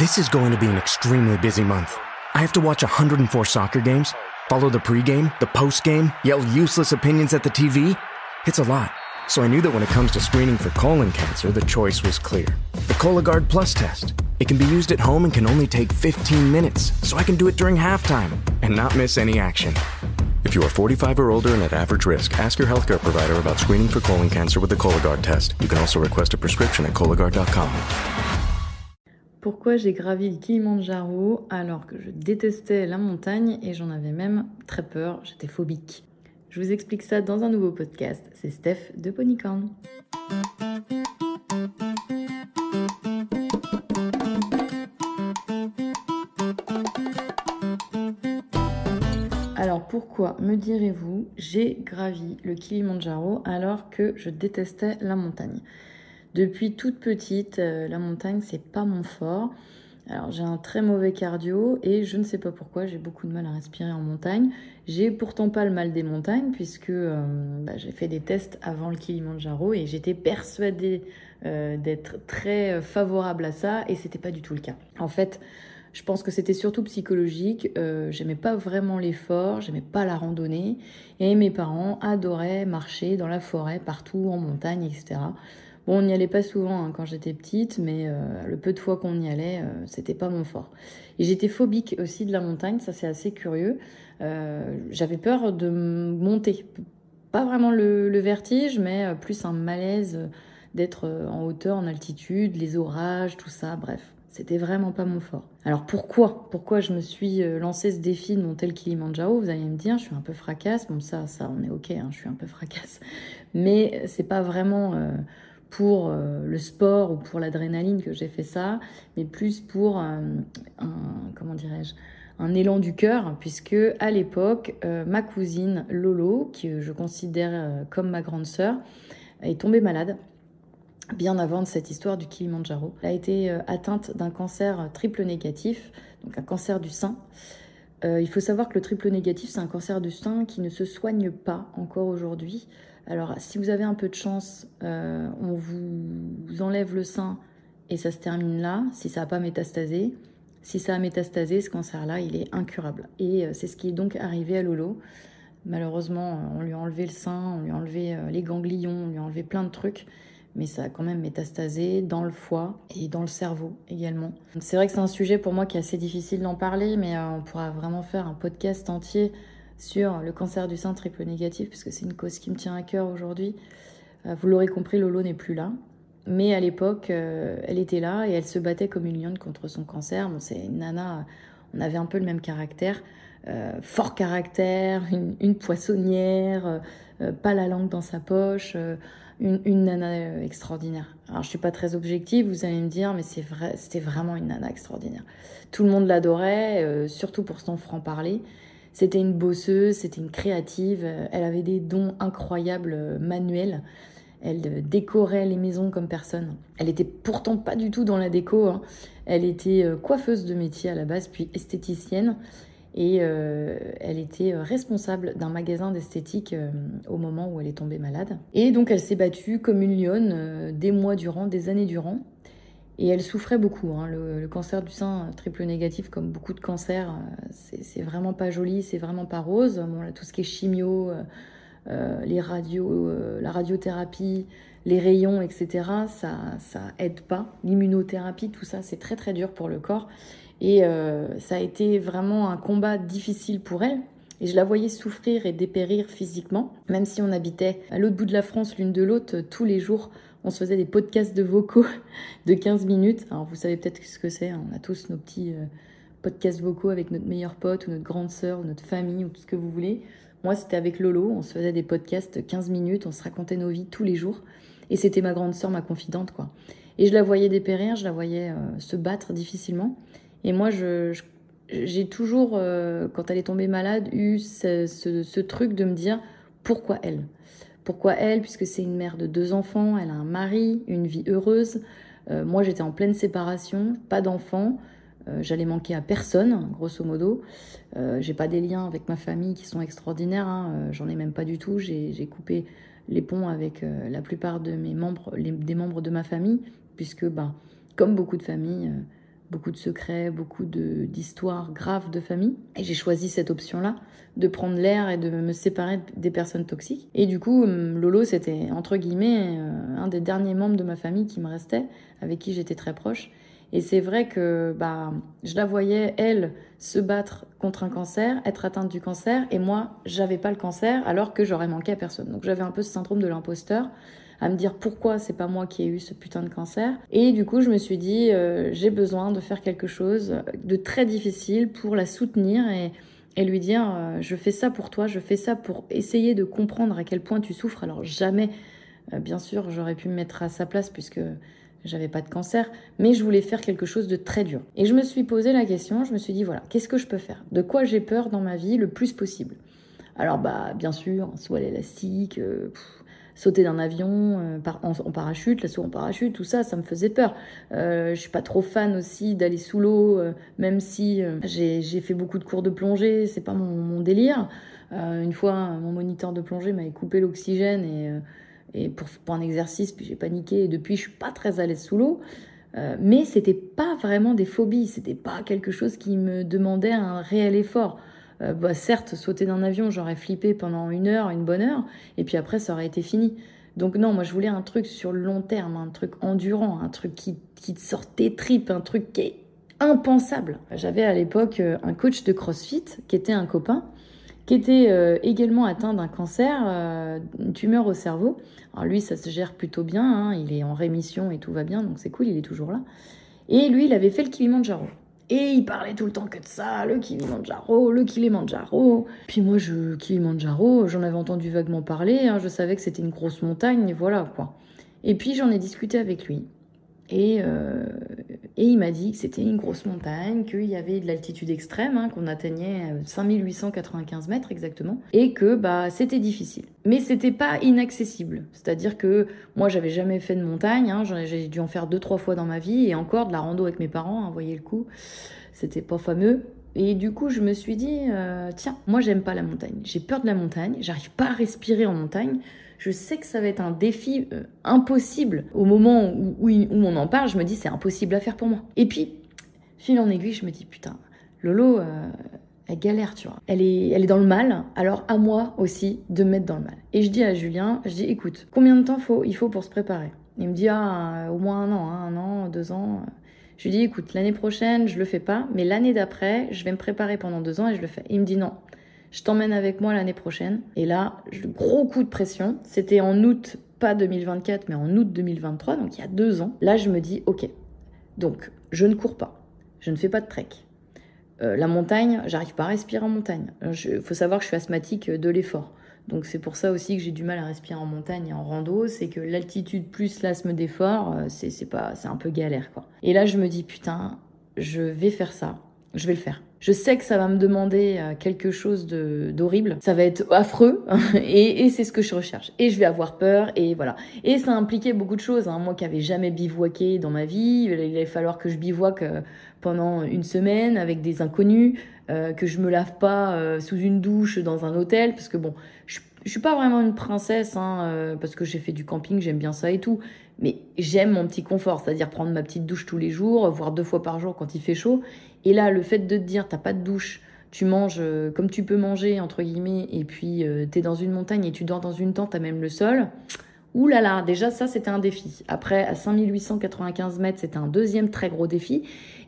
This is going to be an extremely busy month. I have to watch 104 soccer games, follow the pregame, the postgame, yell useless opinions at the TV. It's a lot. So I knew that when it comes to screening for colon cancer, the choice was clear. The Cologuard Plus test. It can be used at home and can only take 15 minutes, so I can do it during halftime and not miss any action. If you are 45 or older and at average risk, ask your healthcare provider about screening for colon cancer with the Cologuard test. You can also request a prescription at Cologuard.com. Pourquoi j'ai gravi le Kilimandjaro alors que je détestais la montagne et j'en avais même très peur, j'étais phobique. Je vous explique ça dans un nouveau podcast, c'est Steph de Ponycorn. Alors pourquoi, me direz-vous, j'ai gravi le Kilimandjaro alors que je détestais la montagne ? Depuis toute petite, la montagne, c'est pas mon fort. Alors j'ai un très mauvais cardio et je ne sais pas pourquoi, j'ai beaucoup de mal à respirer en montagne. J'ai pourtant pas le mal des montagnes puisque j'ai fait des tests avant le Kilimandjaro et j'étais persuadée d'être très favorable à ça et c'était pas du tout le cas. En fait, je pense que c'était surtout psychologique. J'aimais pas vraiment l'effort, j'aimais pas la randonnée et mes parents adoraient marcher dans la forêt, partout en montagne, etc. Bon, on n'y allait pas souvent quand j'étais petite, mais le peu de fois qu'on y allait, c'était pas mon fort. Et j'étais phobique aussi de la montagne, ça c'est assez curieux. J'avais peur de monter. Pas vraiment le vertige, mais plus un malaise d'être en hauteur, en altitude, les orages, tout ça, bref. C'était vraiment pas mon fort. Alors pourquoi je me suis lancé ce défi de monter le Kilimandjaro ? Vous allez me dire, je suis un peu fracasse. Bon, ça on est ok, je suis un peu fracasse. Mais c'est pas vraiment... pour le sport ou pour l'adrénaline que j'ai fait ça, mais plus pour un élan du cœur, puisque à l'époque, ma cousine Lolo, que je considère comme ma grande sœur, est tombée malade bien avant de cette histoire du Kilimandjaro. Elle a été atteinte d'un cancer triple négatif, donc un cancer du sein. Il faut savoir que le triple négatif, c'est un cancer du sein qui ne se soigne pas encore aujourd'hui. Alors, si vous avez un peu de chance, on vous enlève le sein et ça se termine là, si ça n'a pas métastasé. Si ça a métastasé, ce cancer-là, il est incurable. Et c'est ce qui est donc arrivé à Lolo. Malheureusement, on lui a enlevé le sein, on lui a enlevé les ganglions, on lui a enlevé plein de trucs. Mais ça a quand même métastasé dans le foie et dans le cerveau également. C'est vrai que c'est un sujet pour moi qui est assez difficile d'en parler, mais on pourra vraiment faire un podcast entier sur le cancer du sein triple négatif, puisque c'est une cause qui me tient à cœur aujourd'hui. Vous l'aurez compris, Lolo n'est plus là. Mais à l'époque, elle était là et elle se battait comme une lionne contre son cancer. Bon, c'est une nana, on avait un peu le même caractère. Fort caractère, une poissonnière, pas la langue dans sa poche, une nana extraordinaire. Alors je suis pas très objective, vous allez me dire, mais c'est vrai, c'était vraiment une nana extraordinaire. Tout le monde l'adorait, surtout pour son franc-parler. C'était une bosseuse, c'était une créative, elle avait des dons incroyables manuels. Elle décorait les maisons comme personne. Elle était pourtant pas du tout dans la déco, hein. Elle était coiffeuse de métier à la base, puis esthéticienne. Et elle était responsable d'un magasin d'esthétique au moment où elle est tombée malade. Et donc elle s'est battue comme une lionne des mois durant, des années durant. Et elle souffrait beaucoup, hein. Le cancer du sein triple négatif, comme beaucoup de cancers, c'est vraiment pas joli, c'est vraiment pas rose. Bon, là, tout ce qui est chimio, les radios, la radiothérapie, les rayons, etc., ça aide pas. L'immunothérapie, tout ça, c'est très très dur pour le corps. Et ça a été vraiment un combat difficile pour elle. Et je la voyais souffrir et dépérir physiquement. Même si on habitait à l'autre bout de la France, l'une de l'autre, tous les jours, on se faisait des podcasts de vocaux de 15 minutes. Alors vous savez peut-être ce que c'est, hein. On a tous nos petits podcasts vocaux avec notre meilleur pote ou notre grande sœur ou notre famille ou tout ce que vous voulez. Moi, c'était avec Lolo. On se faisait des podcasts 15 minutes. On se racontait nos vies tous les jours. Et c'était ma grande sœur, ma confidente, quoi. Et je la voyais dépérir, je la voyais se battre difficilement. Et moi, j'ai toujours, quand elle est tombée malade, eu ce truc de me dire pourquoi elle ? Pourquoi elle ? Puisque c'est une mère de 2 enfants, elle a un mari, une vie heureuse. Moi, j'étais en pleine séparation, pas d'enfants. J'allais manquer à personne, grosso modo. J'ai pas des liens avec ma famille qui sont extraordinaires, hein. J'en ai même pas du tout. J'ai coupé les ponts avec la plupart de mes membres, des membres de ma famille, puisque, comme beaucoup de familles, beaucoup de secrets, beaucoup d'histoires graves de famille. Et j'ai choisi cette option-là, de prendre l'air et de me séparer des personnes toxiques. Et du coup, Lolo, c'était entre guillemets un des derniers membres de ma famille qui me restait, avec qui j'étais très proche. Et c'est vrai que je la voyais, elle, se battre contre un cancer, être atteinte du cancer, et moi, j'avais pas le cancer, alors que j'aurais manqué à personne. Donc j'avais un peu ce syndrome de l'imposteur, à me dire pourquoi c'est pas moi qui ai eu ce putain de cancer. Et du coup, je me suis dit, j'ai besoin de faire quelque chose de très difficile pour la soutenir et lui dire, je fais ça pour toi, je fais ça pour essayer de comprendre à quel point tu souffres. Alors jamais, bien sûr, j'aurais pu me mettre à sa place puisque j'avais pas de cancer, mais je voulais faire quelque chose de très dur. Et je me suis posé la question, je me suis dit, voilà, qu'est-ce que je peux faire? De quoi j'ai peur dans ma vie le plus possible? Alors, bien sûr, un saut à l'élastique, sauter d'un avion en parachute, la saut en parachute, tout ça, ça me faisait peur. Je suis pas trop fan aussi d'aller sous l'eau, même si j'ai fait beaucoup de cours de plongée, c'est pas mon délire. Une fois, mon moniteur de plongée m'avait coupé l'oxygène et pour un exercice, puis j'ai paniqué, et depuis, je suis pas très à l'aise sous l'eau. Mais c'était pas vraiment des phobies, c'était pas quelque chose qui me demandait un réel effort. Certes, sauter d'un avion, j'aurais flippé pendant 1 heure, une bonne heure, et puis après, ça aurait été fini. Donc non, moi, je voulais un truc sur le long terme, un truc endurant, un truc qui te sort tes tripes, un truc qui est impensable. J'avais à l'époque un coach de CrossFit, qui était un copain, qui était également atteint d'un cancer, une tumeur au cerveau. Alors lui, ça se gère plutôt bien, hein, il est en rémission et tout va bien, donc c'est cool, il est toujours là. Et lui, il avait fait le Kilimandjaro. Et il parlait tout le temps que de ça, le Kilimandjaro, le Kilimandjaro. Puis moi, Kilimandjaro, j'en avais entendu vaguement parler, hein, je savais que c'était une grosse montagne, et voilà quoi. Et puis j'en ai discuté avec lui. Et il m'a dit que c'était une grosse montagne, qu'il y avait de l'altitude extrême, hein, qu'on atteignait 5895 mètres exactement, et que c'était difficile. Mais c'était pas inaccessible. C'est-à-dire que moi, j'avais jamais fait de montagne, hein, j'ai dû en faire 2-3 fois dans ma vie, et encore de la rando avec mes parents, hein, voyez le coup, c'était pas fameux. Et du coup, je me suis dit, tiens, moi, j'aime pas la montagne. J'ai peur de la montagne, j'arrive pas à respirer en montagne. Je sais que ça va être un défi impossible. Au moment où on en parle, je me dis c'est impossible à faire pour moi. Et puis, fil en aiguille, je me dis putain, Lolo, elle galère, tu vois. Elle est dans le mal, alors à moi aussi de me mettre dans le mal. Et je dis à Julien, écoute, combien de temps il faut pour se préparer? Il me dit au moins 1 an, hein, 1 an, 2 ans. Je lui dis écoute, l'année prochaine, je le fais pas, mais l'année d'après, je vais me préparer pendant 2 ans et je le fais. Il me dit non. Je t'emmène avec moi l'année prochaine. Et là, gros coup de pression. C'était en août, pas 2024, mais en août 2023, donc il y a 2 ans. Là, je me dis, ok, donc je ne cours pas, je ne fais pas de trek. La montagne, j'arrive pas à respirer en montagne. Il faut savoir que je suis asthmatique de l'effort. Donc c'est pour ça aussi que j'ai du mal à respirer en montagne et en rando, c'est que l'altitude plus l'asthme d'effort, c'est un peu galère, quoi. Et là, je me dis, putain, je vais faire ça, je vais le faire. Je sais que ça va me demander quelque chose d'horrible. Ça va être affreux et c'est ce que je recherche. Et je vais avoir peur et voilà. Et ça impliquait beaucoup de choses. Hein. Moi qui n'avais jamais bivouaqué dans ma vie, il allait falloir que je bivouaque pendant 1 semaine avec des inconnus, que je me lave pas sous une douche dans un hôtel. Parce que bon, je suis pas vraiment une princesse, hein, parce que j'ai fait du camping, j'aime bien ça et tout. Mais j'aime mon petit confort, c'est-à-dire prendre ma petite douche tous les jours, voire 2 fois par jour quand il fait chaud. Et là, le fait de te dire, t'as pas de douche, tu manges comme tu peux manger, entre guillemets, et puis t'es dans une montagne et tu dors dans une tente à même le sol. Ouh là là, déjà ça, c'était un défi. Après, à 5895 mètres, c'était un deuxième très gros défi.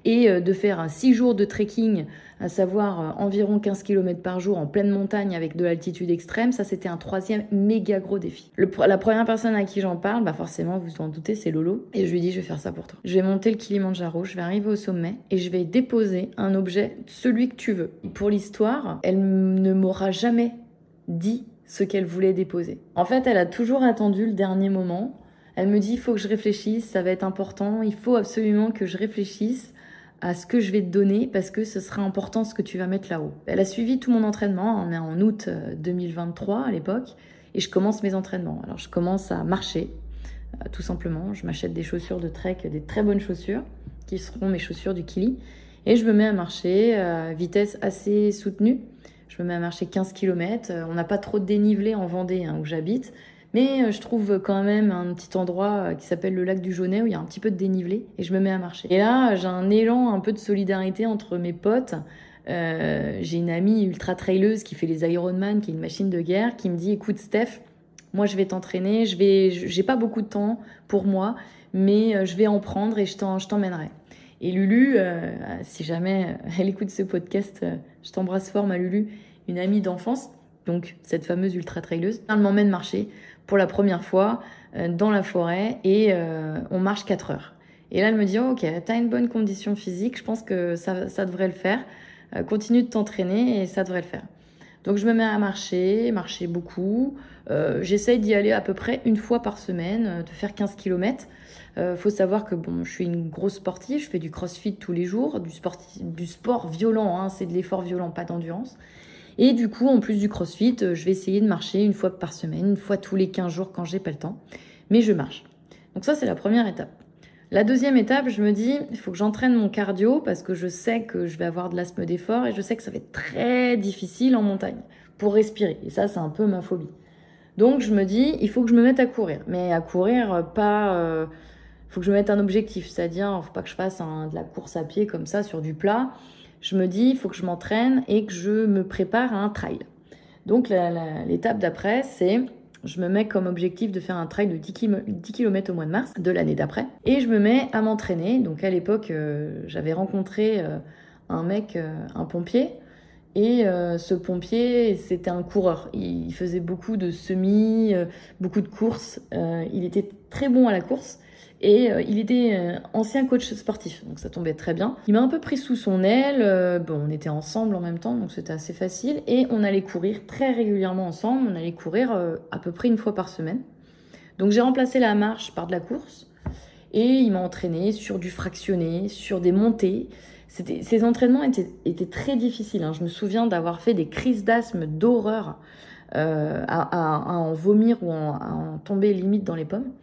Et de faire 6 jours de trekking, à savoir environ 15 km par jour en pleine montagne avec de l'altitude extrême, ça c'était un 3e méga gros défi. La première personne à qui j'en parle, forcément vous vous en doutez, c'est Lolo. Et je lui dis je vais faire ça pour toi. Je vais monter le Kilimandjaro, je vais arriver au sommet et je vais déposer un objet, celui que tu veux. Pour l'histoire, elle ne m'aura jamais dit ce qu'elle voulait déposer. En fait, elle a toujours attendu le dernier moment. Elle me dit il faut que je réfléchisse, ça va être important, il faut absolument que je réfléchisse à ce que je vais te donner parce que ce sera important ce que tu vas mettre là-haut. Elle a suivi tout mon entraînement, on est en août 2023 à l'époque, et je commence mes entraînements. Alors je commence à marcher, tout simplement. Je m'achète des chaussures de trek, des très bonnes chaussures, qui seront mes chaussures du Kili, et je me mets à marcher à vitesse assez soutenue. Je me mets à marcher 15 km. On n'a pas trop de dénivelé en Vendée, hein, où j'habite, Mais je trouve quand même un petit endroit qui s'appelle le lac du Jaunet où il y a un petit peu de dénivelé et je me mets à marcher. Et là, j'ai un élan un peu de solidarité entre mes potes. J'ai une amie ultra traileuse qui fait les Ironman, qui est une machine de guerre, qui me dit écoute Steph, moi je vais t'entraîner, j'ai pas beaucoup de temps pour moi, mais je vais en prendre et je t'emmènerai. Et Lulu, si jamais elle écoute ce podcast, je t'embrasse fort ma Lulu, une amie d'enfance, donc cette fameuse ultra traileuse, elle m'emmène marcher pour la première fois dans la forêt et on marche 4 heures. Et là elle me dit oh, ok, t'as une bonne condition physique, je pense que ça devrait le faire, continue de t'entraîner et ça devrait le faire. Donc je me mets à marcher beaucoup, j'essaye d'y aller à peu près une fois par semaine, de faire 15 km. Faut savoir que bon, je suis une grosse sportive, je fais du crossfit tous les jours, du sport violent, hein, c'est de l'effort violent, pas d'endurance. Et du coup, en plus du crossfit, je vais essayer de marcher une fois par semaine, une fois tous les 15 jours quand j'ai pas le temps. Mais je marche. Donc ça, c'est la première étape. La deuxième étape, je me dis, il faut que j'entraîne mon cardio parce que je sais que je vais avoir de l'asthme d'effort et je sais que ça va être très difficile en montagne pour respirer. Et ça, c'est un peu ma phobie. Donc je me dis, il faut que je me mette à courir. Mais à courir, pas... faut que je me mette un objectif, c'est-à-dire, faut pas que je fasse de la course à pied comme ça sur du plat. Je me dis, il faut que je m'entraîne et que je me prépare à un trail. Donc l'étape d'après, c'est je me mets comme objectif de faire un trail de 10 km au mois de mars de l'année d'après. Et je me mets à m'entraîner. Donc à l'époque, j'avais rencontré un mec, un pompier. Et ce pompier, c'était un coureur. Il faisait beaucoup de semis, beaucoup de courses. Il était très bon à la course. Et il était ancien coach sportif, donc ça tombait très bien. Il m'a un peu pris sous son aile, bon, on était ensemble en même temps, donc c'était assez facile. Et on allait courir très régulièrement ensemble, on allait courir à peu près une fois par semaine. Donc j'ai remplacé la marche par de la course. Et il m'a entraîné sur du fractionné, sur des montées. Ces entraînements étaient très difficiles, hein. Je me souviens d'avoir fait des crises d'asthme d'horreur, à en vomir ou à en tomber limite dans les pommes.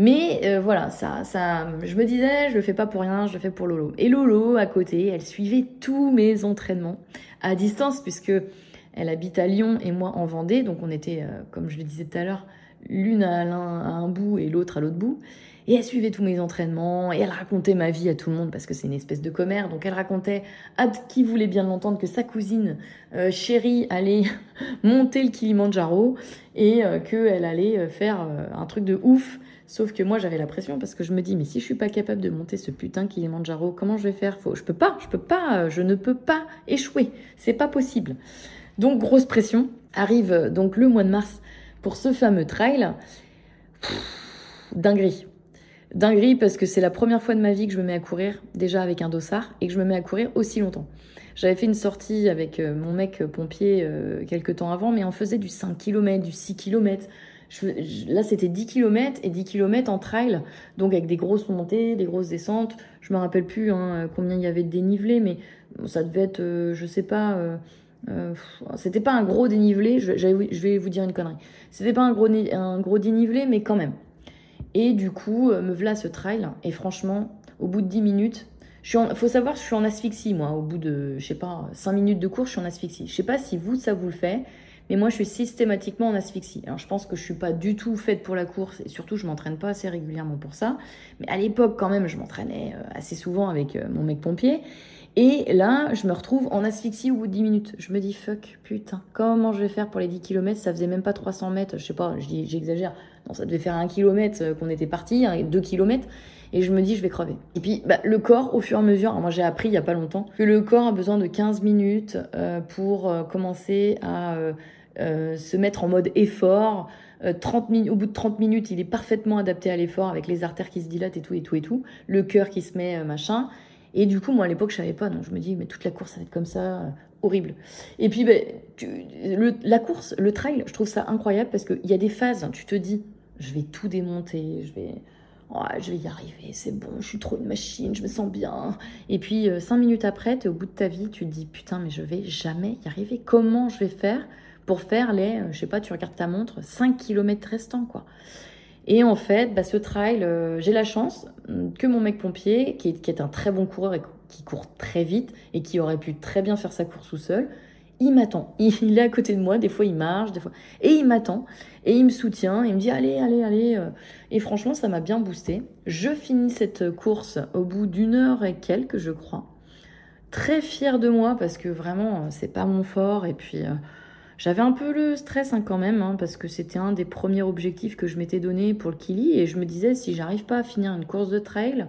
Mais voilà, je me disais, je le fais pas pour rien, je le fais pour Lolo. Et Lolo, à côté, elle suivait tous mes entraînements à distance, puisque elle habite à Lyon et moi en Vendée. Donc on était, comme je le disais tout à l'heure, l'une à un bout et l'autre à l'autre bout. Et elle suivait tous mes entraînements et elle racontait ma vie à tout le monde parce que c'est une espèce de commère. Donc elle racontait à qui voulait bien l'entendre que sa cousine chérie allait monter le Kilimandjaro et qu'elle allait faire un truc de ouf. Sauf que moi, j'avais la pression parce que je me dis, mais si je suis pas capable de monter ce putain Kilimandjaro, comment je vais faire? Je ne peux pas échouer. C'est pas possible. Donc, grosse pression. Arrive donc le mois de mars pour ce fameux trail. Dinguerie. Dinguerie parce que c'est la première fois de ma vie que je me mets à courir, déjà avec un dossard, et que je me mets à courir aussi longtemps. J'avais fait une sortie avec mon mec pompier quelques temps avant, mais on faisait du 5 km, du 6 km. Là, c'était 10 km et 10 km en trail, donc avec des grosses montées, des grosses descentes. Je me rappelle plus combien il y avait de dénivelé, mais ça devait être, je sais pas, c'était pas un gros dénivelé, je vais vous dire une connerie. C'était pas un gros dénivelé, mais quand même. Et du coup, me voilà ce trail, et franchement, au bout de 10 minutes, faut savoir que je suis en asphyxie, moi. Au bout de, je sais pas, 5 minutes de course, je suis en asphyxie. Je sais pas si ça vous le fait. Mais moi, je suis systématiquement en asphyxie. Alors, je pense que je suis pas du tout faite pour la course et surtout, je m'entraîne pas assez régulièrement pour ça. Mais à l'époque, quand même, je m'entraînais assez souvent avec mon mec pompier. Et là, je me retrouve en asphyxie au bout de 10 minutes. Je me dis, fuck, putain, comment je vais faire pour les 10 km? Ça faisait même pas 300 mètres. Je sais pas, j'exagère. Non, ça devait faire 1 km qu'on était parti, 2 km. Et je me dis, je vais crever. Et puis, le corps, au fur et à mesure, moi j'ai appris il y a pas longtemps que le corps a besoin de 15 minutes pour commencer à se mettre en mode effort. Au bout de 30 minutes, il est parfaitement adapté à l'effort avec les artères qui se dilatent et tout. Le cœur qui se met machin. Et du coup, moi à l'époque, je savais pas. Donc je me dis, mais toute la course, ça va être comme ça, horrible. Et puis, la course, le trail, je trouve ça incroyable parce qu'il y a des phases, hein, tu te dis, je vais tout démonter, je vais y arriver, c'est bon, je suis trop une machine, je me sens bien. Et puis, 5 minutes après, tu es au bout de ta vie, tu te dis, putain, mais je vais jamais y arriver. Comment je vais faire pour faire les, je sais pas, tu regardes ta montre, 5 km restants, quoi. Et en fait, ce trail, j'ai la chance que mon mec pompier, qui est un très bon coureur et qui court très vite et qui aurait pu très bien faire sa course tout seul, il m'attend. Il est à côté de moi, des fois il marche, des fois... Et il m'attend, et il me soutient, il me dit allez, allez, allez. Et franchement, ça m'a bien boosté. Je finis cette course au bout d'une heure et quelques, je crois. Très fière de moi parce que vraiment, c'est pas mon fort. Et puis, j'avais un peu le stress quand même, parce que c'était un des premiers objectifs que je m'étais donné pour le Kili. Et je me disais, si j'arrive pas à finir une course de trail,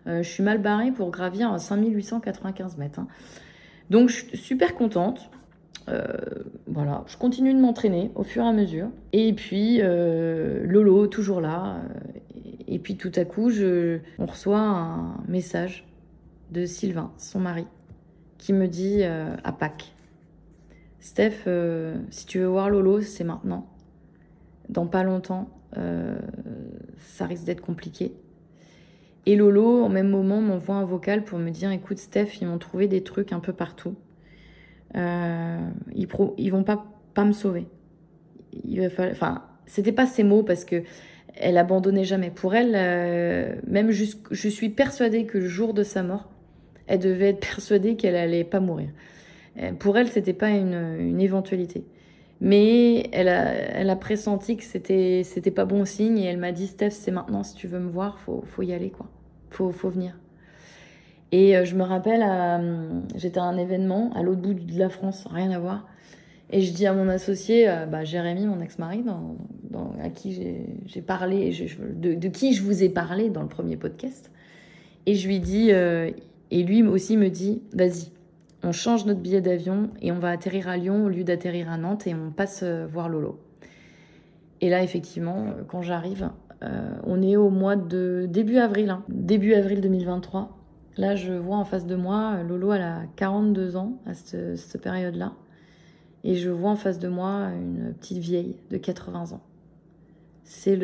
je suis mal barrée pour gravir 5895 mètres. Donc, je suis super contente. Voilà, je continue de m'entraîner au fur et à mesure. Et puis, Lolo, toujours là. Et puis, tout à coup, on reçoit un message de Sylvain, son mari, qui me dit à Pâques, Steph, si tu veux voir Lolo, c'est maintenant. Dans pas longtemps, ça risque d'être compliqué. Et Lolo, au même moment, m'envoie un vocal pour me dire, écoute Steph, ils m'ont trouvé des trucs un peu partout. Ils vont pas me sauver. Il va falloir... Enfin, c'était pas ces mots parce que elle abandonnait jamais. Pour elle, même je suis persuadée que le jour de sa mort, elle devait être persuadée qu'elle allait pas mourir. Pour elle, c'était pas une éventualité. Mais elle a pressenti que c'était pas bon signe et elle m'a dit Steph, c'est maintenant, si tu veux me voir, faut y aller, quoi. Faut venir. Et je me rappelle, j'étais à un événement à l'autre bout de la France, rien à voir. Et je dis à mon associé, Jérémy, mon ex-mari, à qui j'ai parlé, de qui je vous ai parlé dans le premier podcast. Et je lui dis, et lui aussi me dit, vas-y, on change notre billet d'avion et on va atterrir à Lyon au lieu d'atterrir à Nantes et on passe voir Lolo. Et là, effectivement, quand j'arrive, on est au mois de début avril 2023. Là, je vois en face de moi, Lolo, elle a 42 ans à cette période-là. Et je vois en face de moi une petite vieille de 80 ans. C'est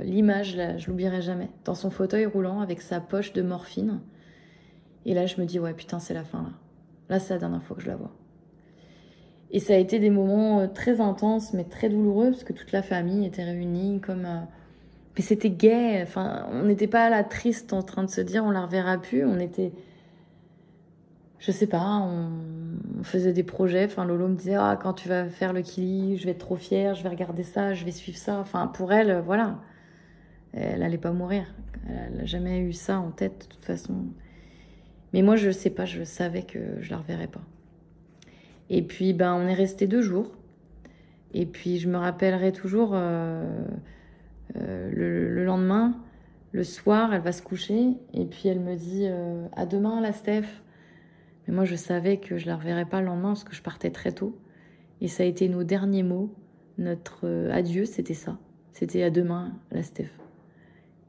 l'image, là, je l'oublierai jamais. Dans son fauteuil roulant avec sa poche de morphine. Et là, je me dis, ouais, putain, c'est la fin, là. Là, c'est la dernière fois que je la vois. Et ça a été des moments très intenses, mais très douloureux, parce que toute la famille était réunie comme... Mais c'était gai, enfin, on n'était pas là triste en train de se dire on la reverra plus, on était... Je sais pas, on faisait des projets, enfin Lolo me disait ah, quand tu vas faire le Kili, je vais être trop fière, je vais regarder ça, je vais suivre ça, enfin pour elle, voilà, elle allait pas mourir, elle a jamais eu ça en tête de toute façon. Mais moi je sais pas, je savais que je la reverrais pas. Et puis on est resté 2 jours, et puis je me rappellerai toujours... le lendemain, le soir, elle va se coucher et puis elle me dit à demain la Steph. Mais moi je savais que je la reverrais pas le lendemain parce que je partais très tôt et ça a été nos derniers mots, notre adieu, c'était ça, c'était à demain la Steph.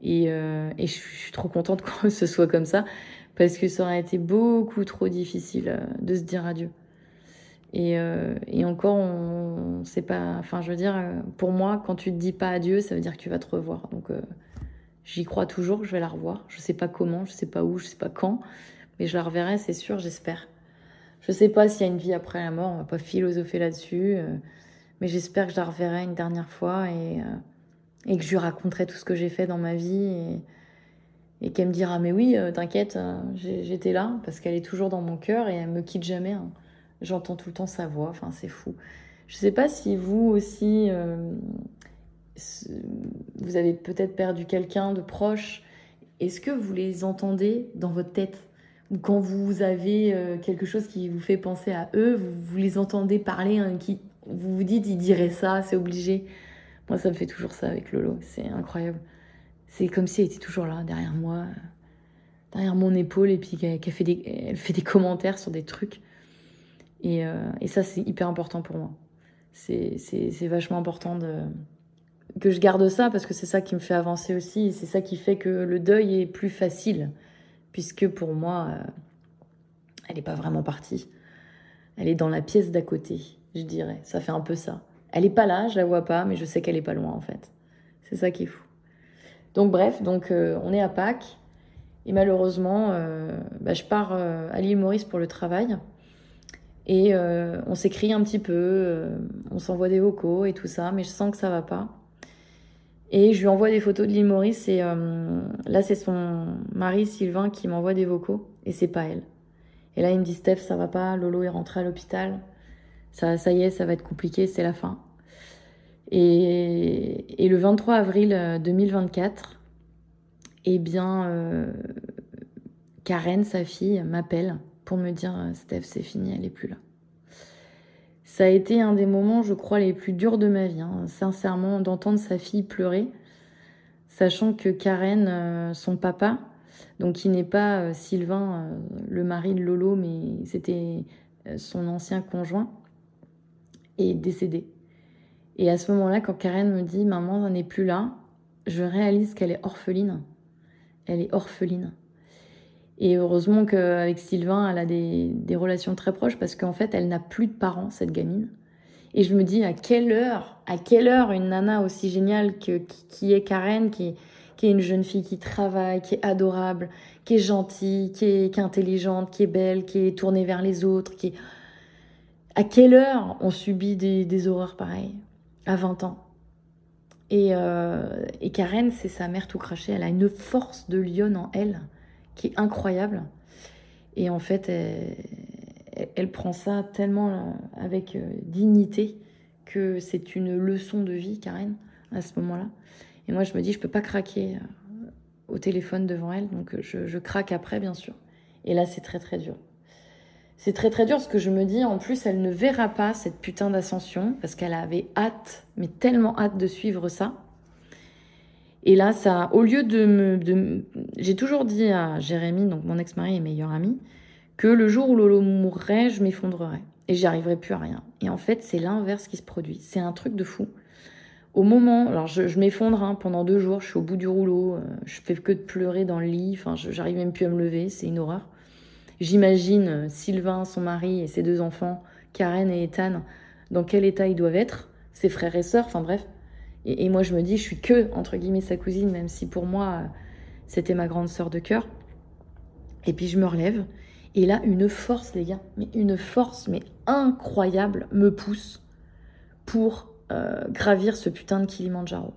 Et je suis trop contente que ce soit comme ça parce que ça aurait été beaucoup trop difficile de se dire adieu. Et encore, on sait pas. Enfin, je veux dire, pour moi, quand tu te dis pas adieu, ça veut dire que tu vas te revoir. Donc, j'y crois toujours que je vais la revoir. Je sais pas comment, je sais pas où, je sais pas quand, mais je la reverrai, c'est sûr, j'espère. Je sais pas s'il y a une vie après la mort, on va pas philosopher là-dessus, mais j'espère que je la reverrai une dernière fois et que je lui raconterai tout ce que j'ai fait dans ma vie et qu'elle me dira mais oui, t'inquiète, j'étais là parce qu'elle est toujours dans mon cœur et elle me quitte jamais. J'entends tout le temps sa voix, enfin c'est fou. Je sais pas si vous aussi, vous avez peut-être perdu quelqu'un de proche. Est-ce que vous les entendez dans votre tête? Ou quand vous avez quelque chose qui vous fait penser à eux, vous les entendez parler, vous vous dites, ils diraient ça, c'est obligé. Moi, ça me fait toujours ça avec Lolo, c'est incroyable. C'est comme si elle était toujours là, derrière moi, derrière mon épaule, et puis elle fait des commentaires sur des trucs. Et ça, c'est hyper important pour moi. C'est vachement important que je garde ça parce que c'est ça qui me fait avancer aussi. Et c'est ça qui fait que le deuil est plus facile. Puisque pour moi, elle n'est pas vraiment partie. Elle est dans la pièce d'à côté, je dirais. Ça fait un peu ça. Elle n'est pas là, je la vois pas, mais je sais qu'elle n'est pas loin en fait. C'est ça qui est fou. Donc bref, on est à Pâques. Et malheureusement, je pars à l'île Maurice pour le travail. Et on s'écrit un petit peu, on s'envoie des vocaux et tout ça, mais je sens que ça va pas. Et je lui envoie des photos de l'île Maurice et là c'est son mari Sylvain qui m'envoie des vocaux et c'est pas elle. Et là il me dit Steph ça va pas, Lolo est rentré à l'hôpital, Ça y est, ça va être compliqué, c'est la fin. Et le 23 avril 2024, eh bien, Karen, sa fille, m'appelle pour me dire « Steph, c'est fini, elle est plus là ». Ça a été un des moments, je crois, les plus durs de ma vie, hein, sincèrement, d'entendre sa fille pleurer, sachant que Karen, son papa, donc qui n'est pas Sylvain, le mari de Lolo, mais c'était son ancien conjoint, est décédé. Et à ce moment-là, quand Karen me dit « Maman n'est plus là », je réalise qu'elle est orpheline. Elle est orpheline. Et heureusement qu'avec Sylvain, elle a des relations très proches parce qu'en fait, elle n'a plus de parents, cette gamine. Et je me dis à quelle heure une nana aussi géniale qui est Karen, qui est une jeune fille qui travaille, qui est adorable, qui est gentille, qui est intelligente, qui est belle, qui est tournée vers les autres, à quelle heure on subit des horreurs pareilles à 20 ans. Et Karen, c'est sa mère tout crachée. Elle a une force de lionne en elle qui est incroyable. Et en fait, elle prend ça tellement avec dignité que c'est une leçon de vie, Karen, à ce moment-là. Et moi, je me dis, je peux pas craquer au téléphone devant elle, donc je craque après, bien sûr. Et là, c'est très, très dur. C'est très, très dur parce que je me dis, en plus, elle ne verra pas cette putain d'ascension parce qu'elle avait hâte, mais tellement hâte de suivre ça. Et là, ça, au lieu j'ai toujours dit à Jérémy, donc mon ex-mari et meilleur ami, que le jour où Lolo mourrait, je m'effondrerais et j'y arriverais plus à rien. Et en fait, c'est l'inverse qui se produit. C'est un truc de fou. Au moment, alors je m'effondre pendant 2 jours, je suis au bout du rouleau, je fais que de pleurer dans le lit, enfin, j'arrive même plus à me lever, c'est une horreur. J'imagine Sylvain, son mari et ses 2 enfants, Karen et Ethan, dans quel état ils doivent être, ses frères et sœurs, enfin bref. Et moi, je me dis, je suis que, entre guillemets, sa cousine, même si pour moi, c'était ma grande sœur de cœur. Et puis, je me relève. Et là, une force, les gars, mais une force, mais incroyable, me pousse pour gravir ce putain de Kilimandjaro.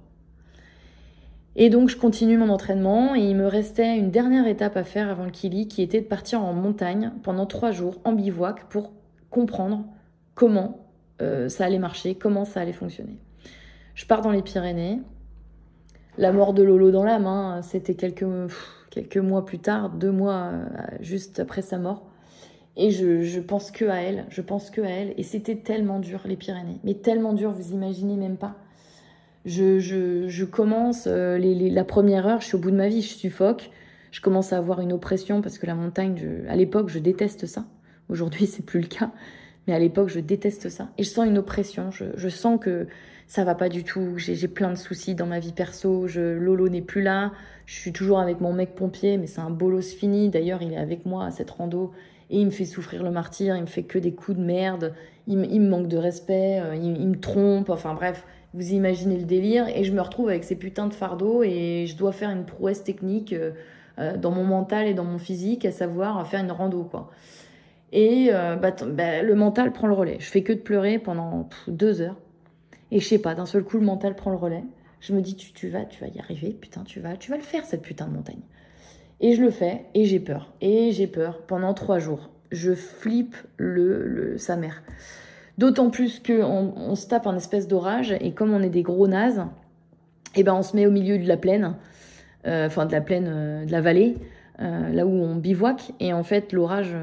Et donc, je continue mon entraînement. Et il me restait une dernière étape à faire avant le Kili, qui était de partir en montagne pendant 3 jours, en bivouac, pour comprendre comment ça allait marcher, comment ça allait fonctionner. Je pars dans les Pyrénées. La mort de Lolo dans la main, c'était quelques mois plus tard, 2 mois juste après sa mort. Et je pense que à elle, Et c'était tellement dur, les Pyrénées. Mais tellement dur, vous imaginez même pas. Je commence, la première heure, je suis au bout de ma vie, je suffoque. Je commence à avoir une oppression parce que la montagne, à l'époque, je déteste ça. Aujourd'hui, c'est plus le cas. Mais à l'époque, je déteste ça. Et je sens une oppression. Je sens que ça va pas du tout. J'ai plein de soucis dans ma vie perso. Lolo n'est plus là. Je suis toujours avec mon mec pompier, mais c'est un bolos fini. D'ailleurs, il est avec moi à cette rando. Et il me fait souffrir le martyr. Il me fait que des coups de merde. Il me manque de respect. Il me trompe. Enfin bref, vous imaginez le délire. Et je me retrouve avec ces putains de fardeaux. Et je dois faire une prouesse technique dans mon mental et dans mon physique, à savoir faire une rando, quoi. Et le mental prend le relais. Je fais que de pleurer pendant 2 heures. Et je sais pas, d'un seul coup, le mental prend le relais. Je me dis, tu vas y arriver, putain, tu vas le faire, cette putain de montagne. Et je le fais, et j'ai peur. Et j'ai peur pendant 3 jours. Je flippe sa mère. D'autant plus qu'on se tape un espèce d'orage, et comme on est des gros nazes, et ben on se met au milieu de la plaine, de la vallée, là où on bivouaque. Et en fait, l'orage,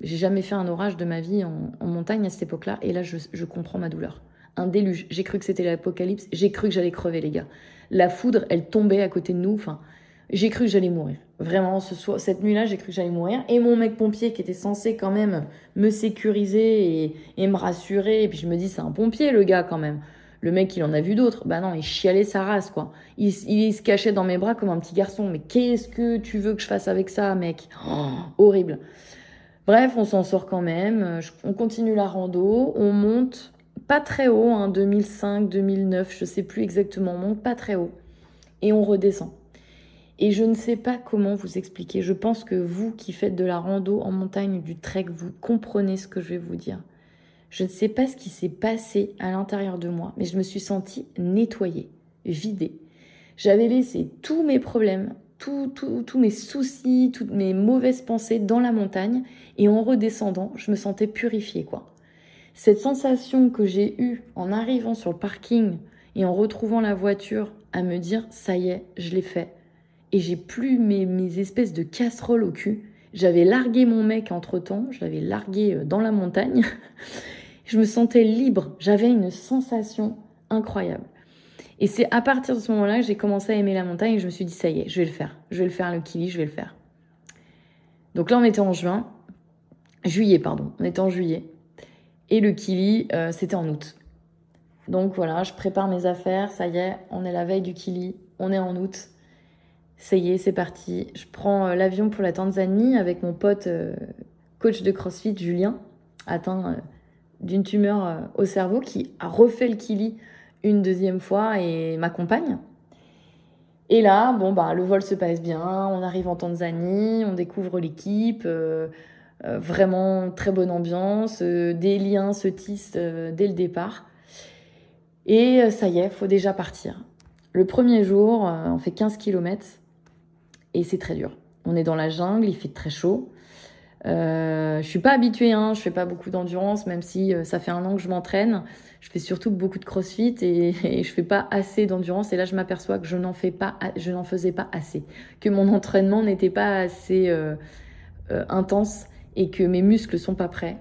j'ai jamais fait un orage de ma vie en montagne à cette époque-là. Et là, je comprends ma douleur. Un déluge. J'ai cru que c'était l'apocalypse. J'ai cru que j'allais crever, les gars. La foudre, elle tombait à côté de nous. Enfin, j'ai cru que j'allais mourir. Vraiment, cette nuit-là, j'ai cru que j'allais mourir. Et mon mec pompier, qui était censé quand même me sécuriser et me rassurer. Et puis je me dis, c'est un pompier, le gars, quand même. Le mec, il en a vu d'autres. Bah non, il chialait sa race, quoi. Il se cachait dans mes bras comme un petit garçon. Mais qu'est-ce que tu veux que je fasse avec ça, mec? Horrible. Bref, on s'en sort quand même. On continue la rando. On monte pas très haut, 2005, 2009, je sais plus exactement. On monte pas très haut. Et on redescend. Et je ne sais pas comment vous expliquer. Je pense que vous qui faites de la rando en montagne, du trek, vous comprenez ce que je vais vous dire. Je ne sais pas ce qui s'est passé à l'intérieur de moi, mais je me suis sentie nettoyée, vidée. J'avais laissé tous mes problèmes, tous mes soucis, toutes mes mauvaises pensées dans la montagne, et en redescendant, je me sentais purifiée, quoi. Cette sensation que j'ai eue en arrivant sur le parking et en retrouvant la voiture à me dire « ça y est, je l'ai fait ». Et j'ai plus mes espèces de casseroles au cul. J'avais largué mon mec entre-temps, je l'avais largué dans la montagne. Je me sentais libre, j'avais une sensation incroyable. Et c'est à partir de ce moment-là que j'ai commencé à aimer la montagne et je me suis dit, ça y est, je vais le faire. Je vais le faire, le Kili, je vais le faire. Donc là, on était en juillet. On était en juillet. Et le Kili, c'était en août. Donc voilà, je prépare mes affaires, ça y est, on est la veille du Kili, on est en août. Ça y est, c'est parti. Je prends l'avion pour la Tanzanie avec mon pote coach de CrossFit, Julien, atteint d'une tumeur au cerveau, qui a refait le Kili une deuxième fois et m'accompagne. Et là, le vol se passe bien, on arrive en Tanzanie, on découvre l'équipe, vraiment très bonne ambiance, des liens se tissent dès le départ. Et ça y est, faut déjà partir. Le premier jour, on fait 15 km et c'est très dur. On est dans la jungle, il fait très chaud. Je suis pas habituée, je fais pas beaucoup d'endurance, même si ça fait 1 an que je m'entraîne. Je fais surtout beaucoup de crossfit et je fais pas assez d'endurance. Et là, je m'aperçois que je n'en faisais pas assez, que mon entraînement n'était pas assez intense et que mes muscles sont pas prêts.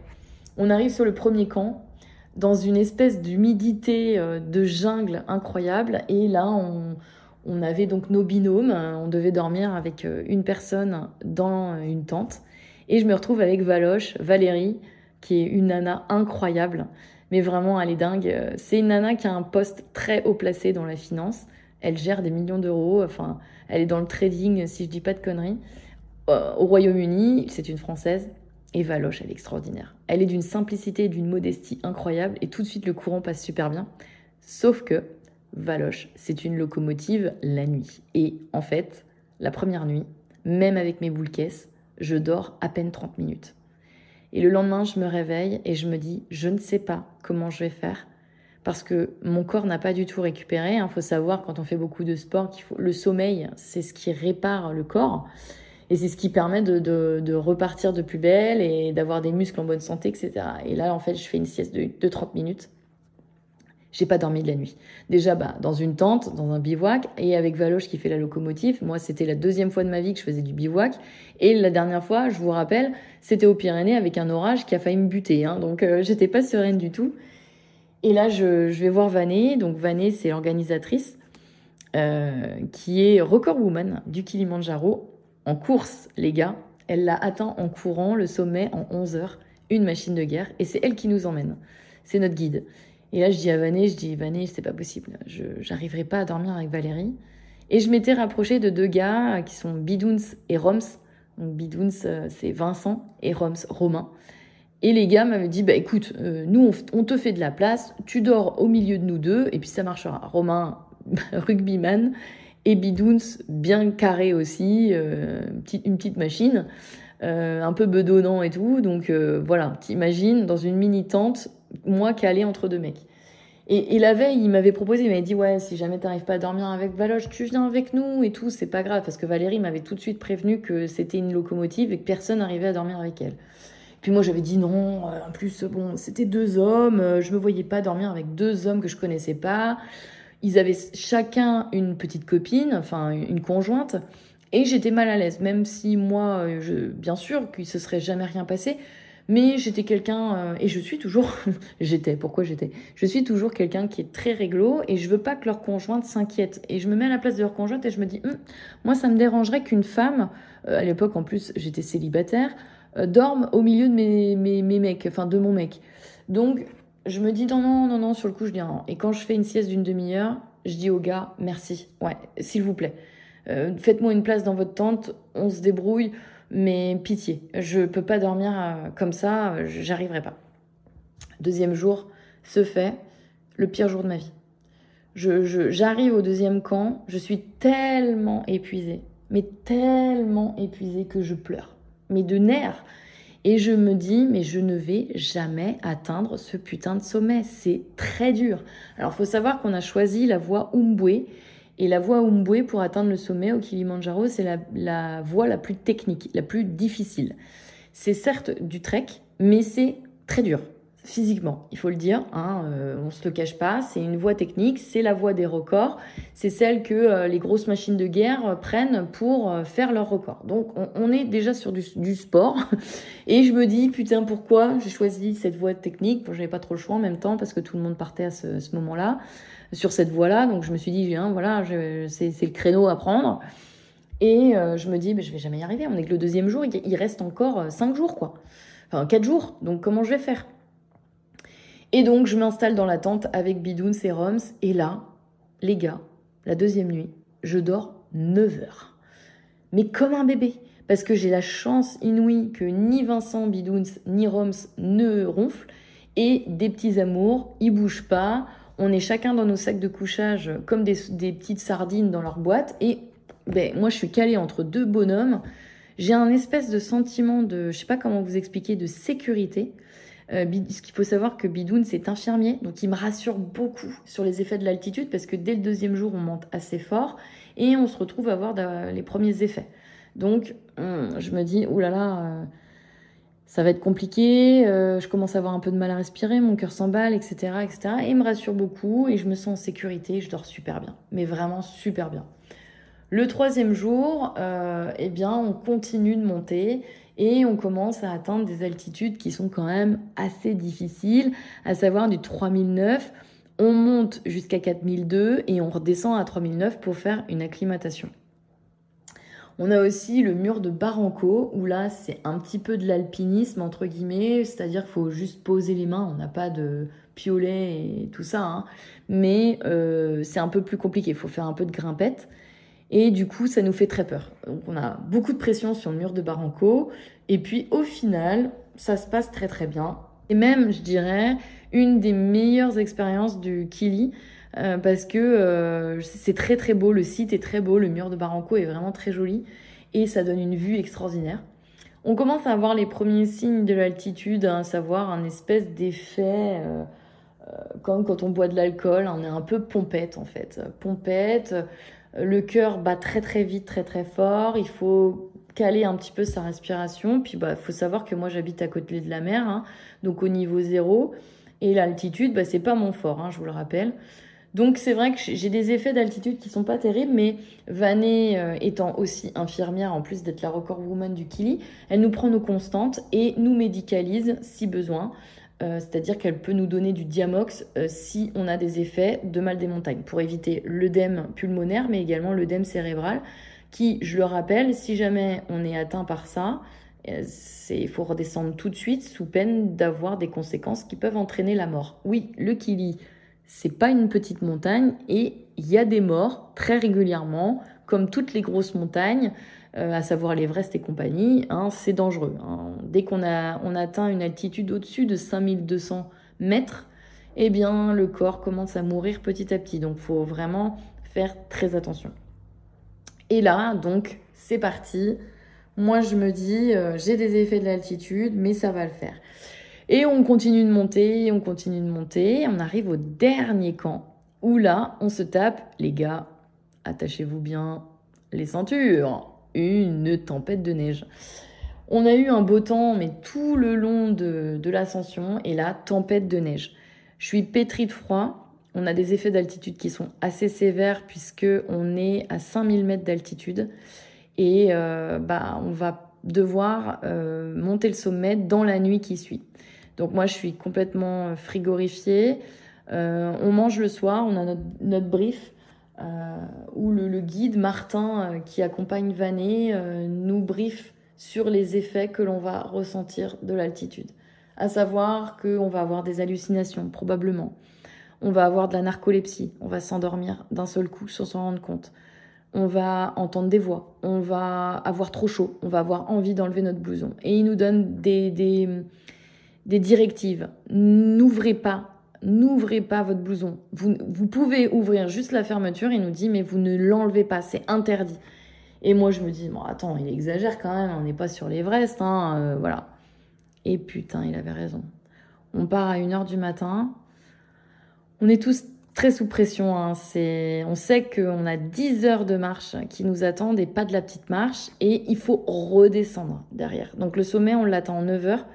On arrive sur le premier camp, dans une espèce d'humidité de jungle incroyable. Et là, on avait donc nos binômes. On devait dormir avec une personne dans une tente. Et je me retrouve avec Valérie, qui est une nana incroyable. Mais vraiment, elle est dingue. C'est une nana qui a un poste très haut placé dans la finance. Elle gère des millions d'euros. Enfin, elle est dans le trading, si je dis pas de conneries. Au Royaume-Uni, c'est une Française. Et Valoche, elle est extraordinaire. Elle est d'une simplicité et d'une modestie incroyable. Et tout de suite, le courant passe super bien. Sauf que Valoche, c'est une locomotive la nuit. Et en fait, la première nuit, même avec mes boules caisses, je dors à peine 30 minutes. Et le lendemain, je me réveille et je me dis, je ne sais pas comment je vais faire parce que mon corps n'a pas du tout récupéré. Il faut savoir, quand on fait beaucoup de sport, le sommeil, c'est ce qui répare le corps et c'est ce qui permet de repartir de plus belle et d'avoir des muscles en bonne santé, etc. Et là, en fait, je fais une sieste de 30 minutes. J'ai pas dormi de la nuit. Déjà, dans une tente, dans un bivouac, et avec Valoche qui fait la locomotive. Moi, c'était la 2e fois de ma vie que je faisais du bivouac. Et la dernière fois, je vous rappelle, c'était aux Pyrénées avec un orage qui a failli me buter. Donc, j'étais pas sereine du tout. Et là, je vais voir Vané. Donc, Vané, c'est l'organisatrice qui est record woman du Kilimandjaro en course, les gars. Elle l'a atteint en courant le sommet en 11 heures, une machine de guerre. Et c'est elle qui nous emmène. C'est notre guide. Et là, je dis à Vané, c'est pas possible. J'arriverai pas à dormir avec Valérie. Et je m'étais rapprochée de 2 gars qui sont Bidouns et Roms. Donc Bidouns, c'est Vincent et Roms, Romain. Et les gars m'avaient dit, écoute, nous, on te fait de la place, tu dors au milieu de nous deux, et puis ça marchera. Romain, rugbyman, et Bidouns, bien carré aussi, une petite machine, un peu bedonnant et tout. Donc voilà, t'imagines, dans une mini-tente, moi calée entre 2 mecs. Et la veille, il m'avait proposé, il m'avait dit, ouais, si jamais t'arrives pas à dormir avec Valoche, tu viens avec nous et tout, c'est pas grave, parce que Valérie m'avait tout de suite prévenu que c'était une locomotive et que personne n'arrivait à dormir avec elle. Puis moi, j'avais dit non, en plus, c'était 2 hommes, je me voyais pas dormir avec 2 hommes que je connaissais pas. Ils avaient chacun une petite copine, enfin une conjointe, et j'étais mal à l'aise, même si moi, bien sûr qu'il se serait jamais rien passé. Mais j'étais quelqu'un, et je suis toujours, je suis toujours quelqu'un qui est très réglo et je veux pas que leur conjointe s'inquiète. Et je me mets à la place de leur conjointe et je me dis, moi ça me dérangerait qu'une femme, à l'époque en plus j'étais célibataire, dorme au milieu de mes mecs, enfin de mon mec. Donc je me dis non, sur le coup je dis non. Et quand je fais une sieste d'une demi-heure, je dis au gars, merci, ouais, s'il vous plaît. Faites-moi une place dans votre tente, on se débrouille. Mais pitié, je peux pas dormir comme ça, j'arriverai pas. 2e jour se fait, le pire jour de ma vie. J'arrive au 2e camp, je suis tellement épuisée, mais tellement épuisée que je pleure, mais de nerfs. Et je me dis, mais je ne vais jamais atteindre ce putain de sommet, c'est très dur. Alors, faut savoir qu'on a choisi la voie Umbwe. Et la voie Umbwe, pour atteindre le sommet au Kilimandjaro, c'est la voie la plus technique, la plus difficile. C'est certes du trek, mais c'est très dur. physiquement, il faut le dire, hein, on se le cache pas, c'est une voie technique, c'est la voie des records, c'est celle que les grosses machines de guerre prennent pour faire leurs records. Donc on est déjà sur du sport, et je me dis, putain, pourquoi j'ai choisi cette voie technique? Bon, j'avais pas trop le choix en même temps, parce que tout le monde partait à ce moment-là, sur cette voie-là, donc je me suis dit, voilà, c'est le créneau à prendre, et je me dis, je vais jamais y arriver, on est que le 2e jour, il reste encore 5 jours, quoi. Enfin, 4 jours, donc comment je vais faire? Et donc, je m'installe dans la tente avec Bidouns et Roms. Et là, les gars, la 2e nuit, je dors 9 heures. Mais comme un bébé. Parce que j'ai la chance inouïe que ni Vincent, Bidouns, ni Roms ne ronflent. Et des petits amours, ils bougent pas. On est chacun dans nos sacs de couchage comme des petites sardines dans leur boîte. Et moi, je suis calée entre 2 bonhommes. J'ai un espèce de sentiment de, je sais pas comment vous expliquer, de sécurité. Ce qu'il faut savoir que Bidouns est infirmier, donc il me rassure beaucoup sur les effets de l'altitude parce que dès le 2e jour, on monte assez fort et on se retrouve à avoir les premiers effets. Donc, je me dis, oulala, ça va être compliqué, je commence à avoir un peu de mal à respirer, mon cœur s'emballe, etc., etc. Et il me rassure beaucoup et je me sens en sécurité, je dors super bien, mais vraiment super bien. Le 3e jour, on continue de monter et on commence à atteindre des altitudes qui sont quand même assez difficiles, à savoir du 3009. On monte jusqu'à 4002 et on redescend à 3009 pour faire une acclimatation. On a aussi le mur de Barranco, où là, c'est un petit peu de l'alpinisme, entre guillemets, c'est-à-dire qu'il faut juste poser les mains, on n'a pas de piolet et tout ça, hein. Mais c'est un peu plus compliqué, il faut faire un peu de grimpette. Et du coup, ça nous fait très peur. Donc, on a beaucoup de pression sur le mur de Barranco. Et puis, au final, ça se passe très, très bien. Et même, je dirais, une des meilleures expériences du Kili. Parce que c'est très, très beau. Le site est très beau. Le mur de Barranco est vraiment très joli. Et ça donne une vue extraordinaire. On commence à avoir les premiers signes de l'altitude, à savoir un espèce d'effet... comme quand on boit de l'alcool, on est un peu pompette, en fait. Pompette... Le cœur bat très très vite, très très fort. Il faut caler un petit peu sa respiration. Puis faut savoir que moi j'habite à côté de la mer, hein, donc au niveau 0. Et l'altitude, c'est pas mon fort, hein, je vous le rappelle. Donc c'est vrai que j'ai des effets d'altitude qui sont pas terribles, mais Vané étant aussi infirmière, en plus d'être la record woman du Kili, elle nous prend nos constantes et nous médicalise si besoin. C'est-à-dire qu'elle peut nous donner du Diamox si on a des effets de mal des montagnes, pour éviter l'œdème pulmonaire, mais également l'œdème cérébral, qui, je le rappelle, si jamais on est atteint par ça, il faut redescendre tout de suite sous peine d'avoir des conséquences qui peuvent entraîner la mort. Oui, le Kili, c'est pas une petite montagne et il y a des morts très régulièrement, comme toutes les grosses montagnes, à savoir l'Everest et compagnie, hein, c'est dangereux. Hein. Dès qu'on atteint une altitude au-dessus de 5200 mètres, le corps commence à mourir petit à petit. Donc, il faut vraiment faire très attention. Et là, donc, c'est parti. Moi, je me dis, j'ai des effets de l'altitude, mais ça va le faire. Et on continue de monter, on continue de monter. On arrive au dernier camp, où là, on se tape, les gars, attachez-vous bien les ceintures. Une tempête de neige. On a eu un beau temps, mais tout le long de l'ascension, et là, tempête de neige. Je suis pétrie de froid. On a des effets d'altitude qui sont assez sévères puisqu'on est à 5000 mètres d'altitude. Et on va devoir monter le sommet dans la nuit qui suit. Donc moi, je suis complètement frigorifiée. On mange le soir, on a notre brief. Où le guide Martin qui accompagne Vané nous briefe sur les effets que l'on va ressentir de l'altitude. À savoir qu'on va avoir des hallucinations, probablement. On va avoir de la narcolepsie, on va s'endormir d'un seul coup sans s'en rendre compte. On va entendre des voix, on va avoir trop chaud, on va avoir envie d'enlever notre blouson. Et il nous donne des directives. N'ouvrez pas votre blouson. Vous pouvez ouvrir juste la fermeture, il nous dit, mais vous ne l'enlevez pas, c'est interdit. Et moi, je me dis, bon, attends, il exagère quand même, on n'est pas sur l'Everest, hein, voilà. Et putain, il avait raison. On part à 1h du matin. On est tous très sous pression, hein. On sait qu'on a 10 heures de marche qui nous attendent et pas de la petite marche. Et il faut redescendre derrière. Donc le sommet, on l'attend en 9 heures.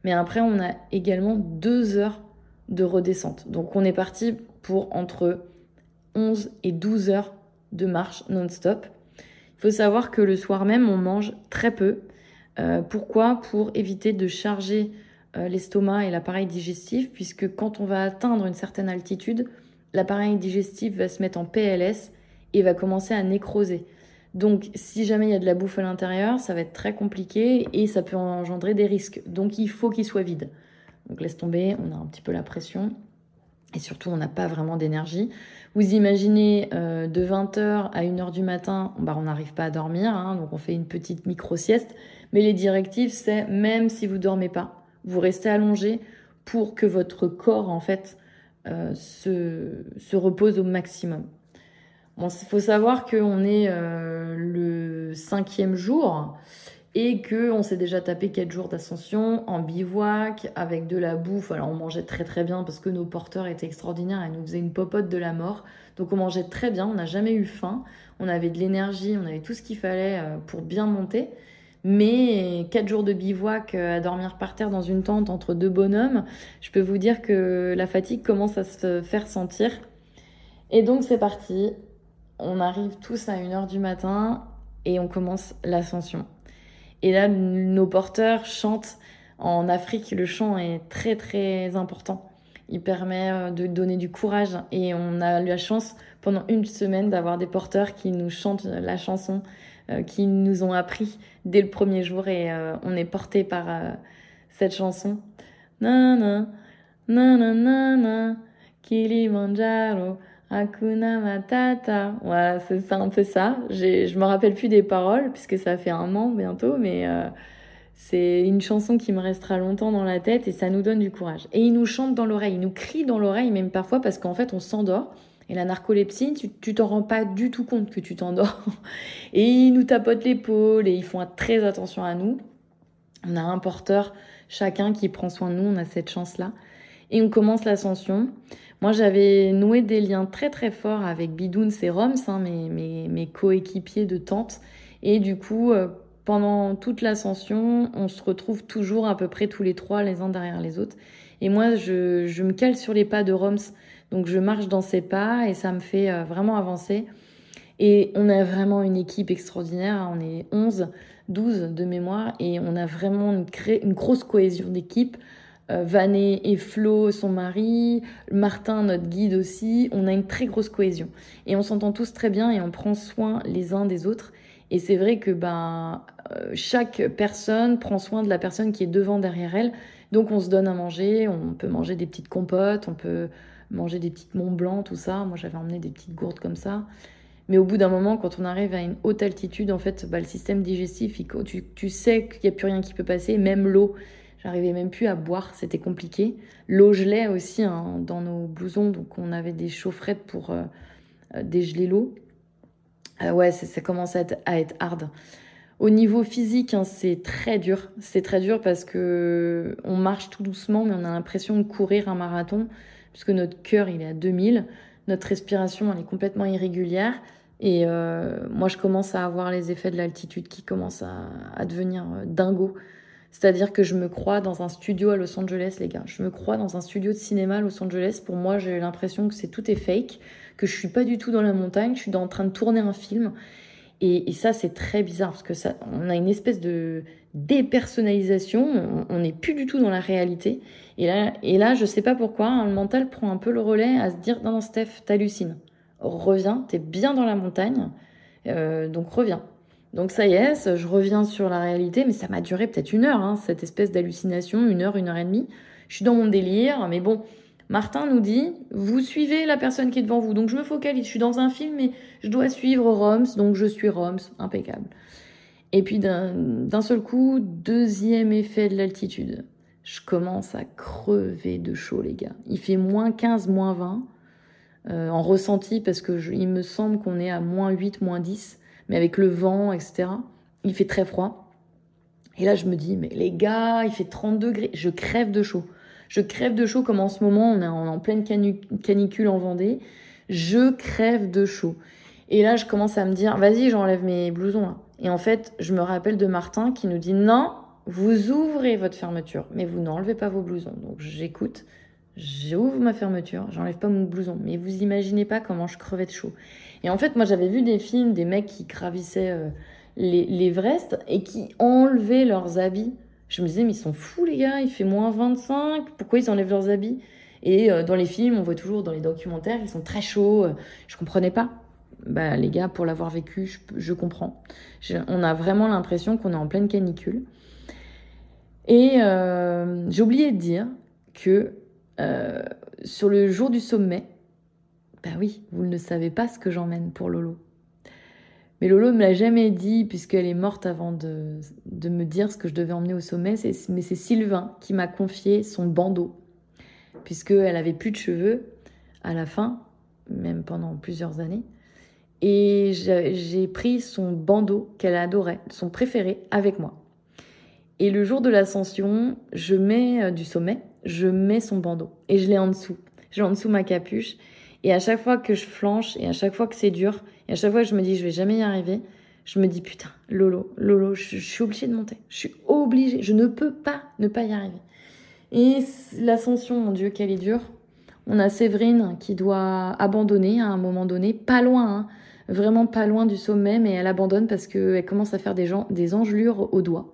Mais après, on a également 2 heures de redescente. Donc on est parti pour entre 11 et 12 heures de marche non-stop. Il faut savoir que le soir même, on mange très peu. Pourquoi? Pour éviter de charger l'estomac et l'appareil digestif, puisque quand on va atteindre une certaine altitude, l'appareil digestif va se mettre en PLS et va commencer à nécroser. Donc, si jamais il y a de la bouffe à l'intérieur, ça va être très compliqué et ça peut engendrer des risques. Donc, il faut qu'il soit vide. Donc, laisse tomber, on a un petit peu la pression et surtout, on n'a pas vraiment d'énergie. Vous imaginez de 20h à 1h du matin, on n'arrive pas à dormir, hein, donc on fait une petite micro-sieste. Mais les directives, c'est même si vous ne dormez pas, vous restez allongé pour que votre corps, en fait, se repose au maximum. Bon, il faut savoir qu'on est le 5e jour et qu'on s'est déjà tapé 4 jours d'ascension en bivouac avec de la bouffe. Alors on mangeait très très bien parce que nos porteurs étaient extraordinaires, ils nous faisaient une popote de la mort. Donc on mangeait très bien, on n'a jamais eu faim, on avait de l'énergie, on avait tout ce qu'il fallait pour bien monter. Mais 4 jours de bivouac à dormir par terre dans une tente entre 2 bonhommes, je peux vous dire que la fatigue commence à se faire sentir. Et donc c'est parti, on arrive tous à 1h du matin et on commence l'ascension. Et là, nos porteurs chantent. En Afrique, le chant est très très important. Il permet de donner du courage. Et on a eu la chance pendant une semaine d'avoir des porteurs qui nous chantent la chanson, qui nous ont appris dès le premier jour. Et on est porté par cette chanson. Na na na na na na Kilimanjaro. Hakuna Matata. Voilà, c'est un peu ça. Je me rappelle plus des paroles puisque ça fait 1 an bientôt, mais c'est une chanson qui me restera longtemps dans la tête et ça nous donne du courage. Et ils nous chantent dans l'oreille, ils nous crient dans l'oreille même parfois parce qu'en fait on s'endort. Et la narcolepsie, tu t'en rends pas du tout compte que tu t'endors. Et ils nous tapotent l'épaule et ils font très attention à nous. On a un porteur chacun qui prend soin de nous, on a cette chance-là. Et on commence l'ascension. Moi, j'avais noué des liens très très forts avec Bidouns et Roms, hein, mes coéquipiers de tente. Et du coup, pendant toute l'ascension, on se retrouve toujours à peu près tous les 3, les uns derrière les autres. Et moi, je me cale sur les pas de Roms. Donc, je marche dans ses pas et ça me fait vraiment avancer. Et on a vraiment une équipe extraordinaire. Hein. On est 11, 12 de mémoire et on a vraiment une grosse cohésion d'équipe. Vané et Flo, son mari, Martin, notre guide aussi, on a une très grosse cohésion. Et on s'entend tous très bien et on prend soin les uns des autres. Et c'est vrai que chaque personne prend soin de la personne qui est devant, derrière elle. Donc on se donne à manger, on peut manger des petites compotes, on peut manger des petites Mont Blanc, tout ça. Moi j'avais emmené des petites gourdes comme ça. Mais au bout d'un moment, quand on arrive à une haute altitude, en fait, le système digestif, tu sais qu'il n'y a plus rien qui peut passer, même l'eau. J'arrivais même plus à boire, c'était compliqué. L'eau gelait aussi hein, dans nos blousons, donc on avait des chaufferettes pour dégeler l'eau. Ouais, ça commence à être hard. Au niveau physique, hein, c'est très dur. C'est très dur parce que on marche tout doucement, mais on a l'impression de courir un marathon, puisque notre cœur, il est à 2000. Notre respiration, elle est complètement irrégulière. Et moi, je commence à avoir les effets de l'altitude qui commencent à devenir dingo. C'est-à-dire que je me crois dans un studio à Los Angeles, les gars. Je me crois dans un studio de cinéma à Los Angeles. Pour moi, j'ai l'impression que tout est fake, que je suis pas du tout dans la montagne, je suis en train de tourner un film. Et ça, c'est très bizarre parce que on a une espèce de dépersonnalisation. On n'est plus du tout dans la réalité. Et là, je sais pas pourquoi, hein, le mental prend un peu le relais à se dire non, Steph, t'hallucines. Reviens, t'es bien dans la montagne, donc reviens. Donc ça y est, je reviens sur la réalité, mais ça m'a duré peut-être 1 heure, hein, cette espèce d'hallucination, 1 heure, 1 heure et demie. Je suis dans mon délire, mais bon, Martin nous dit, vous suivez la personne qui est devant vous. Donc je me focalise, je suis dans un film, mais je dois suivre Roms, donc je suis Roms, impeccable. Et puis d'un seul coup, 2e effet de l'altitude. Je commence à crever de chaud, les gars. Il fait -15, -20 en ressenti, parce que il me semble qu'on est à -8, -10. Mais avec le vent, etc., il fait très froid. Et là, je me dis, mais les gars, il fait 30 degrés. Je crève de chaud. Je crève de chaud comme en ce moment, on est en pleine canicule en Vendée. Je crève de chaud. Et là, je commence à me dire, vas-y, j'enlève mes blousons. Là. Et en fait, je me rappelle de Martin qui nous dit, non, vous ouvrez votre fermeture, mais vous n'enlevez pas vos blousons. Donc j'écoute, j'ouvre ma fermeture, j'enlève pas mon blouson. Mais vous imaginez pas comment je crevais de chaud. Et en fait, moi j'avais vu des films, des mecs qui gravissaient l'Everest et qui enlevaient leurs habits. Je me disais, mais ils sont fous les gars, il fait moins 25, pourquoi ils enlèvent leurs habits? Et dans les films, on voit toujours, dans les documentaires, ils sont très chauds. Je comprenais pas. Bah, les gars, pour l'avoir vécu, je comprends. On a vraiment l'impression qu'on est en pleine canicule. Et j'ai oublié de dire que sur le jour du sommet, bah oui, vous ne savez pas ce que j'emmène pour Lolo. Mais Lolo ne me l'a jamais dit puisqu'elle est morte avant de me dire ce que je devais emmener au sommet. Mais c'est Sylvain qui m'a confié son bandeau puisqu'elle avait plus de cheveux à la fin, même pendant plusieurs années. Et j'ai pris son bandeau qu'elle adorait, son préféré, avec moi. Et le jour de l'ascension, du sommet, je mets son bandeau. Et je l'ai en dessous. Je l'ai en dessous ma capuche. Et à chaque fois que je flanche, et à chaque fois que c'est dur, et à chaque fois que je me dis je vais jamais y arriver, je me dis putain, Lolo, je suis obligée de monter. Je suis obligée, je ne peux pas ne pas y arriver. Et l'ascension, mon Dieu, qu'elle est dure. On a Séverine qui doit abandonner à un moment donné, pas loin, hein, vraiment pas loin du sommet, mais elle abandonne parce qu'elle commence à faire des engelures aux doigts.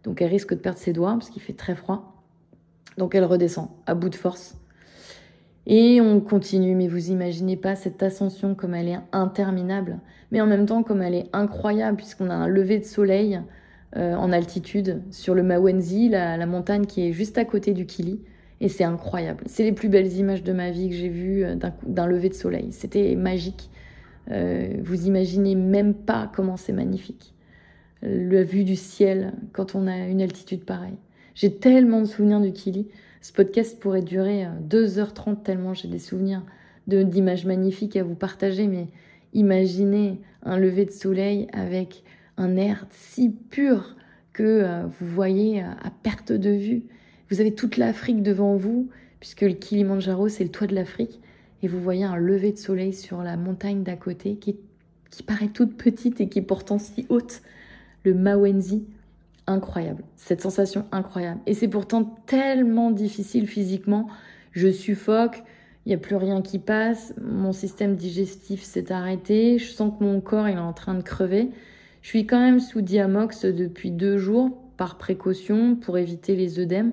Donc elle risque de perdre ses doigts parce qu'il fait très froid. Donc elle redescend à bout de force. Et on continue, mais vous imaginez pas cette ascension comme elle est interminable, mais en même temps comme elle est incroyable puisqu'on a un lever de soleil en altitude sur le Mawenzi, la montagne qui est juste à côté du Kili. Et c'est incroyable. C'est les plus belles images de ma vie que j'ai vues d'un lever de soleil. C'était magique. Vous imaginez même pas comment c'est magnifique. La vue du ciel quand on a une altitude pareille. J'ai tellement de souvenirs du Kili. Ce podcast pourrait durer 2h30 tellement j'ai des souvenirs d'images magnifiques à vous partager. Mais imaginez un lever de soleil avec un air si pur que vous voyez à perte de vue. Vous avez toute l'Afrique devant vous, puisque le Kilimandjaro, c'est le toit de l'Afrique. Et vous voyez un lever de soleil sur la montagne d'à côté qui paraît toute petite et qui est pourtant si haute. Le Mawenzi, incroyable. Cette sensation incroyable. Et c'est pourtant tellement difficile physiquement. Je suffoque, il n'y a plus rien qui passe. Mon système digestif s'est arrêté. Je sens que mon corps il est en train de crever. Je suis quand même sous Diamox depuis 2 jours, par précaution, pour éviter les œdèmes.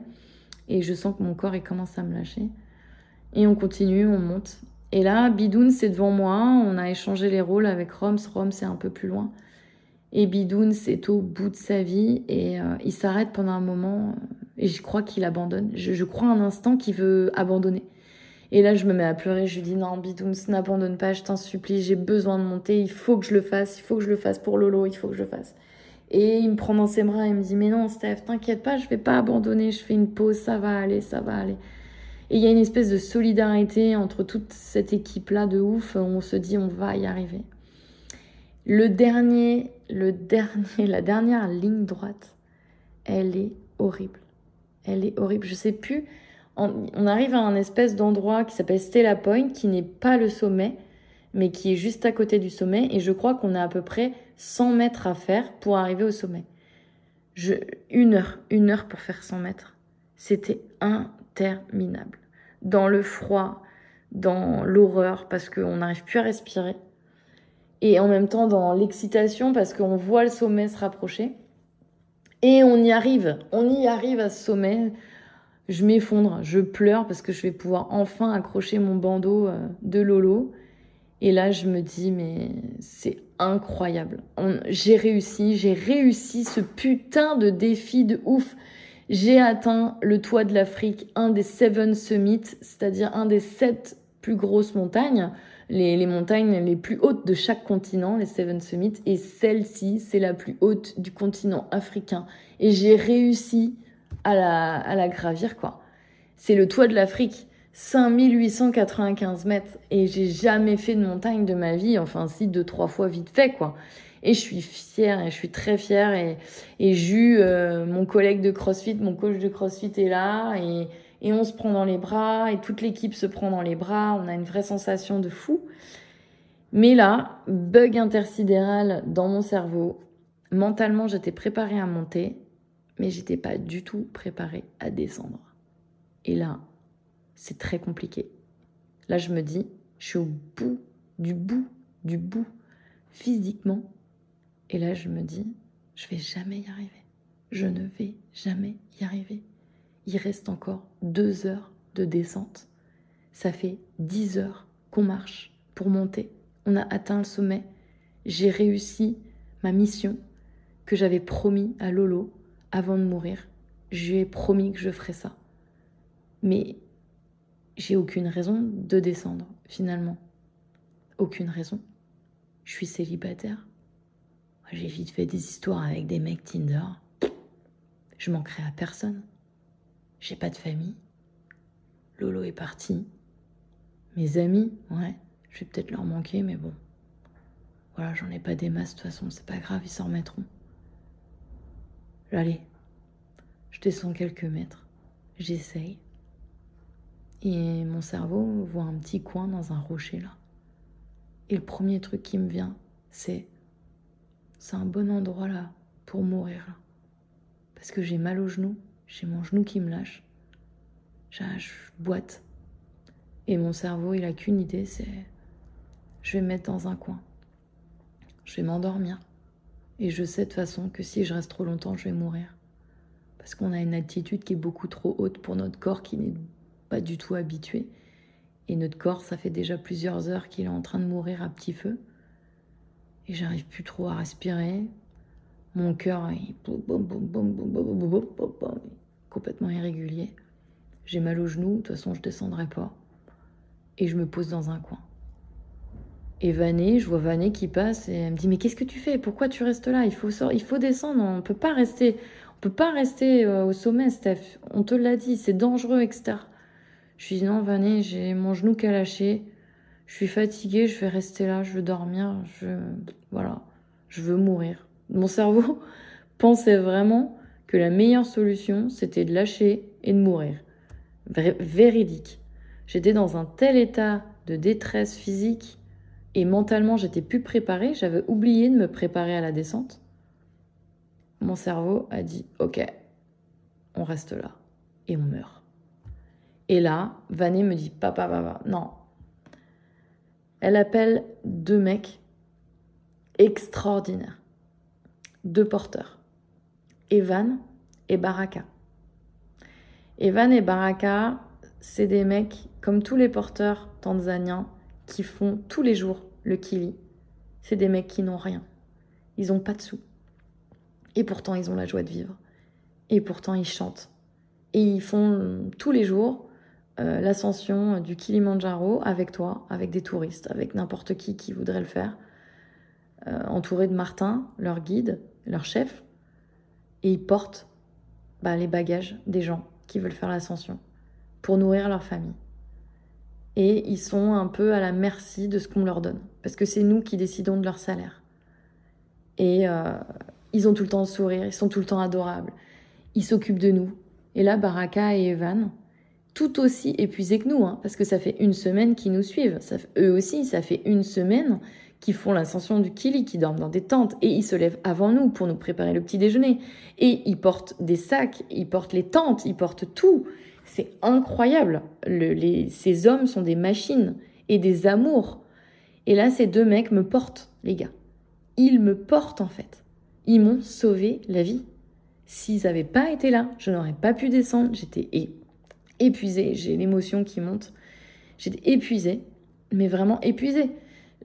Et je sens que mon corps il commence à me lâcher. Et on continue, on monte. Et là, Bidoun, c'est devant moi. On a échangé les rôles avec Roms. Roms, c'est un peu plus loin. Et Bidoun, c'est au bout de sa vie. Et il s'arrête pendant un moment. Et je crois qu'il abandonne. Je crois un instant qu'il veut abandonner. Et là, je me mets à pleurer. Je lui dis non, Bidoun, n'abandonne pas. Je t'en supplie. J'ai besoin de monter. Il faut que je le fasse. Il faut que je le fasse pour Lolo. Il faut que je le fasse. Et il me prend dans ses bras et il me dit mais non, Steph, t'inquiète pas, je vais pas abandonner. Je fais une pause. Ça va aller, ça va aller. Et il y a une espèce de solidarité entre toute cette équipe-là de ouf. On se dit, on va y arriver. La dernière ligne droite, elle est horrible. Elle est horrible. Je sais plus. On arrive à un espèce d'endroit qui s'appelle Stella Point, qui n'est pas le sommet, mais qui est juste à côté du sommet. Et je crois qu'on a à peu près 100 mètres à faire pour arriver au sommet. Une heure pour faire 100 mètres. C'était interminable. Dans le froid, dans l'horreur, parce qu'on n'arrive plus à respirer. Et en même temps, dans l'excitation, parce qu'on voit le sommet se rapprocher. Et on y arrive à ce sommet. Je m'effondre, je pleure, parce que je vais pouvoir enfin accrocher mon bandeau de Lolo. Et là, je me dis, mais c'est incroyable. J'ai réussi ce putain de défi de ouf. J'ai atteint le toit de l'Afrique, un des 7 summits, c'est-à-dire un des 7 plus grosses montagnes, les montagnes les plus hautes de chaque continent, les 7 summits, et celle-ci, c'est la plus haute du continent africain. Et j'ai réussi à la gravir, quoi. C'est le toit de l'Afrique, 5895 mètres, et j'ai jamais fait de montagne de ma vie, enfin si 2-3 fois vite fait, quoi. Et je suis fière, et je suis très fière. Et Jus, mon collègue de CrossFit, mon coach de CrossFit est là. Et on se prend dans les bras. Et toute l'équipe se prend dans les bras. On a une vraie sensation de fou. Mais là, bug intersidéral dans mon cerveau. Mentalement, j'étais préparée à monter. mais j'étais pas du tout préparée à descendre. Et là, c'est très compliqué. Là, je me dis, je suis au bout, du bout, physiquement. Et là, je me dis, je vais jamais y arriver. Je ne vais jamais y arriver. Il reste encore 2 heures de descente. Ça fait 10 heures qu'on marche pour monter. On a atteint le sommet. J'ai réussi ma mission que j'avais promis à Lolo avant de mourir. Je lui ai promis que je ferais ça. Mais j'ai aucune raison de descendre, finalement. Aucune raison. Je suis célibataire. J'ai vite fait des histoires avec des mecs Tinder. Je manquerai à personne. J'ai pas de famille. Lolo est parti. Mes amis, ouais, je vais peut-être leur manquer, mais bon. Voilà, j'en ai pas des masses de toute façon, c'est pas grave, ils s'en remettront. Allez, je descends quelques mètres, j'essaye. Et mon cerveau voit un petit coin dans un rocher là. Et le premier truc qui me vient, c'est un bon endroit là pour mourir là. Parce que j'ai mal au genou, j'ai mon genou qui me lâche. Je boite. Et mon cerveau, il a qu'une idée, c'est je vais me mettre dans un coin. Je vais m'endormir. Et je sais de toute façon que si je reste trop longtemps, je vais mourir. Parce qu'on a une altitude qui est beaucoup trop haute pour notre corps qui n'est pas du tout habitué. Et notre corps, ça fait déjà plusieurs heures qu'il est en train de mourir à petit feu. Et j'arrive plus trop à respirer. Mon cœur est complètement irrégulier. J'ai mal au genou, de toute façon je descendrai pas. Et je me pose dans un coin. Et Vané, je vois Vané qui passe et elle me dit « Mais qu'est-ce que tu fais? Pourquoi tu restes là? Il faut descendre, on peut pas rester au sommet, Steph. On te l'a dit, c'est dangereux, etc. » Je lui dis « Non, Vané, j'ai mon genou qui a lâché. Je suis fatiguée, je vais rester là, je veux dormir, je veux mourir. » Mon cerveau pensait vraiment que la meilleure solution, c'était de lâcher et de mourir. Véridique. J'étais dans un tel état de détresse physique et mentalement, j'étais plus préparée. J'avais oublié de me préparer à la descente. Mon cerveau a dit « Ok, on reste là et on meurt. » Et là, Vané me dit « Papa, non. » Elle appelle 2 mecs extraordinaires. 2 porteurs. Evan et Baraka. Evan et Baraka, c'est des mecs comme tous les porteurs tanzaniens qui font tous les jours le kili. C'est des mecs qui n'ont rien. Ils n'ont pas de sous. Et pourtant, ils ont la joie de vivre. Et pourtant, ils chantent. Et ils font tous les jours l'ascension du Kilimandjaro avec toi, avec des touristes, avec n'importe qui voudrait le faire. Entourés de Martin, leur guide, leur chef. Et ils portent les bagages des gens qui veulent faire l'ascension pour nourrir leur famille. Et ils sont un peu à la merci de ce qu'on leur donne. Parce que c'est nous qui décidons de leur salaire. Et ils ont tout le temps le sourire, ils sont tout le temps adorables. Ils s'occupent de nous. Et là, Baraka et Evan, tout aussi épuisés que nous, parce que ça fait 1 semaine qu'ils nous suivent. Eux aussi, ça fait 1 semaine qu'ils font l'ascension du Kili, qui dorment dans des tentes. Et ils se lèvent avant nous pour nous préparer le petit déjeuner. Et ils portent des sacs, ils portent les tentes, ils portent tout. C'est incroyable. Ces hommes sont des machines et des amours. Et là, ces 2 mecs me portent, les gars. Ils me portent, en fait. Ils m'ont sauvé la vie. S'ils n'avaient pas été là, je n'aurais pas pu descendre. J'étais épuisée. J'ai l'émotion qui monte. J'étais épuisée, mais vraiment épuisée.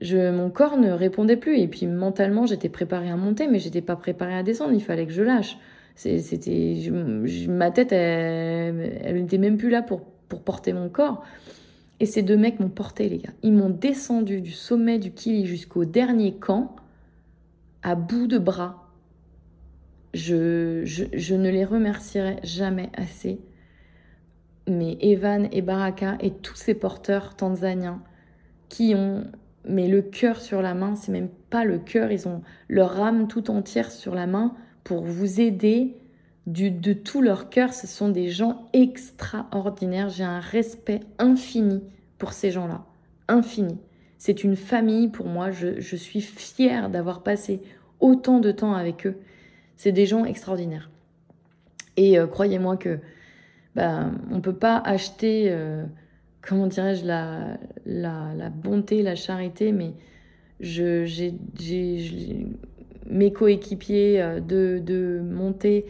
Mon corps ne répondait plus. Et puis, mentalement, j'étais préparée à monter, mais je n'étais pas préparée à descendre. Il fallait que je lâche. Ma tête, elle n'était même plus là pour porter mon corps. Et ces 2 mecs m'ont porté, les gars. Ils m'ont descendu du sommet du Kili jusqu'au dernier camp à bout de bras. Je ne les remercierai jamais assez. Mais Evan et Baraka et tous ces porteurs tanzaniens qui ont le cœur sur la main, c'est même pas le cœur, ils ont leur âme tout entière sur la main pour vous aider de tout leur cœur. Ce sont des gens extraordinaires. J'ai un respect infini pour ces gens-là. Infini. C'est une famille pour moi. Je suis fière d'avoir passé autant de temps avec eux. C'est des gens extraordinaires. Et croyez-moi que on peut pas acheter, comment dirais-je, la bonté, la charité, mais mes coéquipiers de montée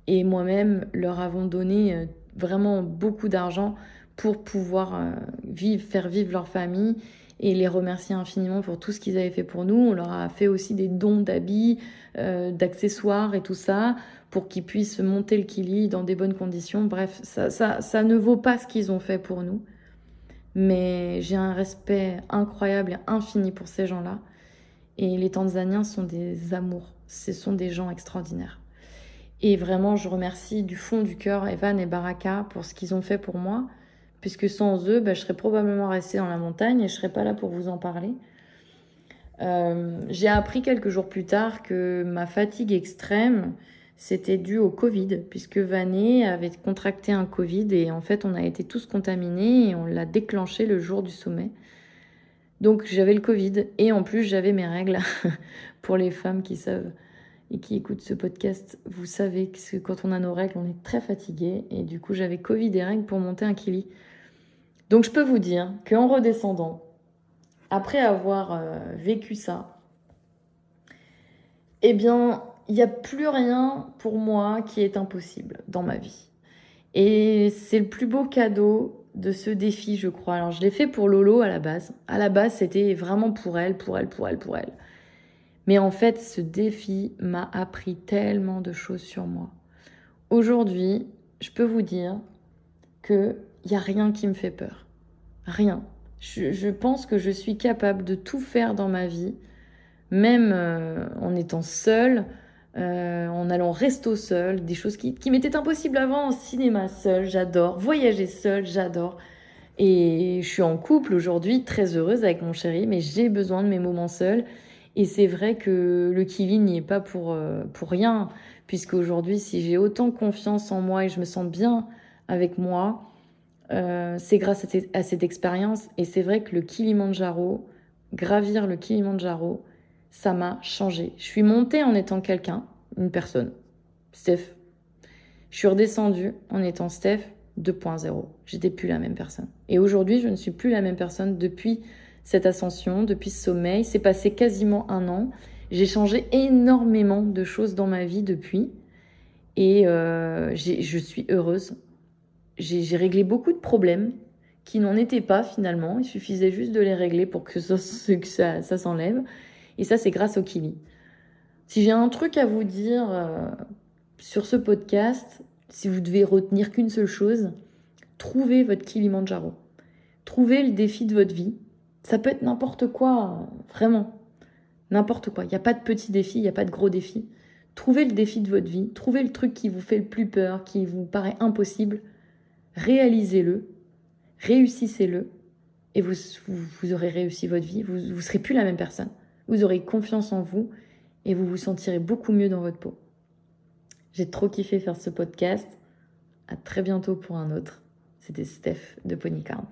et moi-même leur avons donné vraiment beaucoup d'argent pour pouvoir faire vivre leur famille et les remercier infiniment pour tout ce qu'ils avaient fait pour nous. On leur a fait aussi des dons d'habits, d'accessoires et tout ça pour qu'ils puissent monter le Kili dans des bonnes conditions. Bref, ça ne vaut pas ce qu'ils ont fait pour nous. Mais j'ai un respect incroyable et infini pour ces gens-là. Et les Tanzaniens sont des amours. Ce sont des gens extraordinaires. Et vraiment, je remercie du fond du cœur Evan et Baraka pour ce qu'ils ont fait pour moi. Puisque sans eux, je serais probablement restée dans la montagne et je ne serais pas là pour vous en parler. J'ai appris quelques jours plus tard que ma fatigue extrême, c'était dû au Covid, puisque Vané avait contracté un Covid et en fait, on a été tous contaminés et on l'a déclenché le jour du sommet. Donc, j'avais le Covid et en plus, j'avais mes règles. Pour les femmes qui savent et qui écoutent ce podcast, vous savez que quand on a nos règles, on est très fatigué et du coup, j'avais Covid et règles pour monter un Kili. Donc, je peux vous dire qu'en redescendant, après avoir vécu ça, eh bien, il n'y a plus rien pour moi qui est impossible dans ma vie. Et c'est le plus beau cadeau de ce défi, je crois. Alors, je l'ai fait pour Lolo à la base. À la base, c'était vraiment pour elle. Mais en fait, ce défi m'a appris tellement de choses sur moi. Aujourd'hui, je peux vous dire qu'il n'y a rien qui me fait peur. Rien. Je pense que je suis capable de tout faire dans ma vie, même en étant seule, en allant resto seule, des choses qui m'étaient impossibles avant, cinéma seule, j'adore, voyager seule, j'adore. Et je suis en couple aujourd'hui, très heureuse avec mon chéri, mais j'ai besoin de mes moments seuls. Et c'est vrai que le Kili n'y est pas pour rien, puisque aujourd'hui, si j'ai autant confiance en moi et je me sens bien avec moi, c'est grâce à cette expérience. Et c'est vrai que le Kilimandjaro, gravir le Kilimandjaro, ça m'a changé. Je suis montée en étant quelqu'un, une personne, Steph. Je suis redescendue en étant Steph 2.0. J'étais plus la même personne. Et aujourd'hui, je ne suis plus la même personne depuis cette ascension, depuis ce sommeil. C'est passé quasiment 1 an. J'ai changé énormément de choses dans ma vie depuis. Et je suis heureuse. J'ai réglé beaucoup de problèmes qui n'en étaient pas finalement. Il suffisait juste de les régler pour que ça s'enlève. Et ça, c'est grâce au Kili. Si j'ai un truc à vous dire sur ce podcast, si vous devez retenir qu'une seule chose, trouvez votre Kilimandjaro. Trouvez le défi de votre vie. Ça peut être n'importe quoi, vraiment. N'importe quoi. Il n'y a pas de petit défi, il n'y a pas de gros défi. Trouvez le défi de votre vie. Trouvez le truc qui vous fait le plus peur, qui vous paraît impossible. Réalisez-le. Réussissez-le. Et vous aurez réussi votre vie. Vous ne serez plus la même personne. Vous aurez confiance en vous et vous vous sentirez beaucoup mieux dans votre peau. J'ai trop kiffé faire ce podcast. À très bientôt pour un autre. C'était Steph de Ponycarn.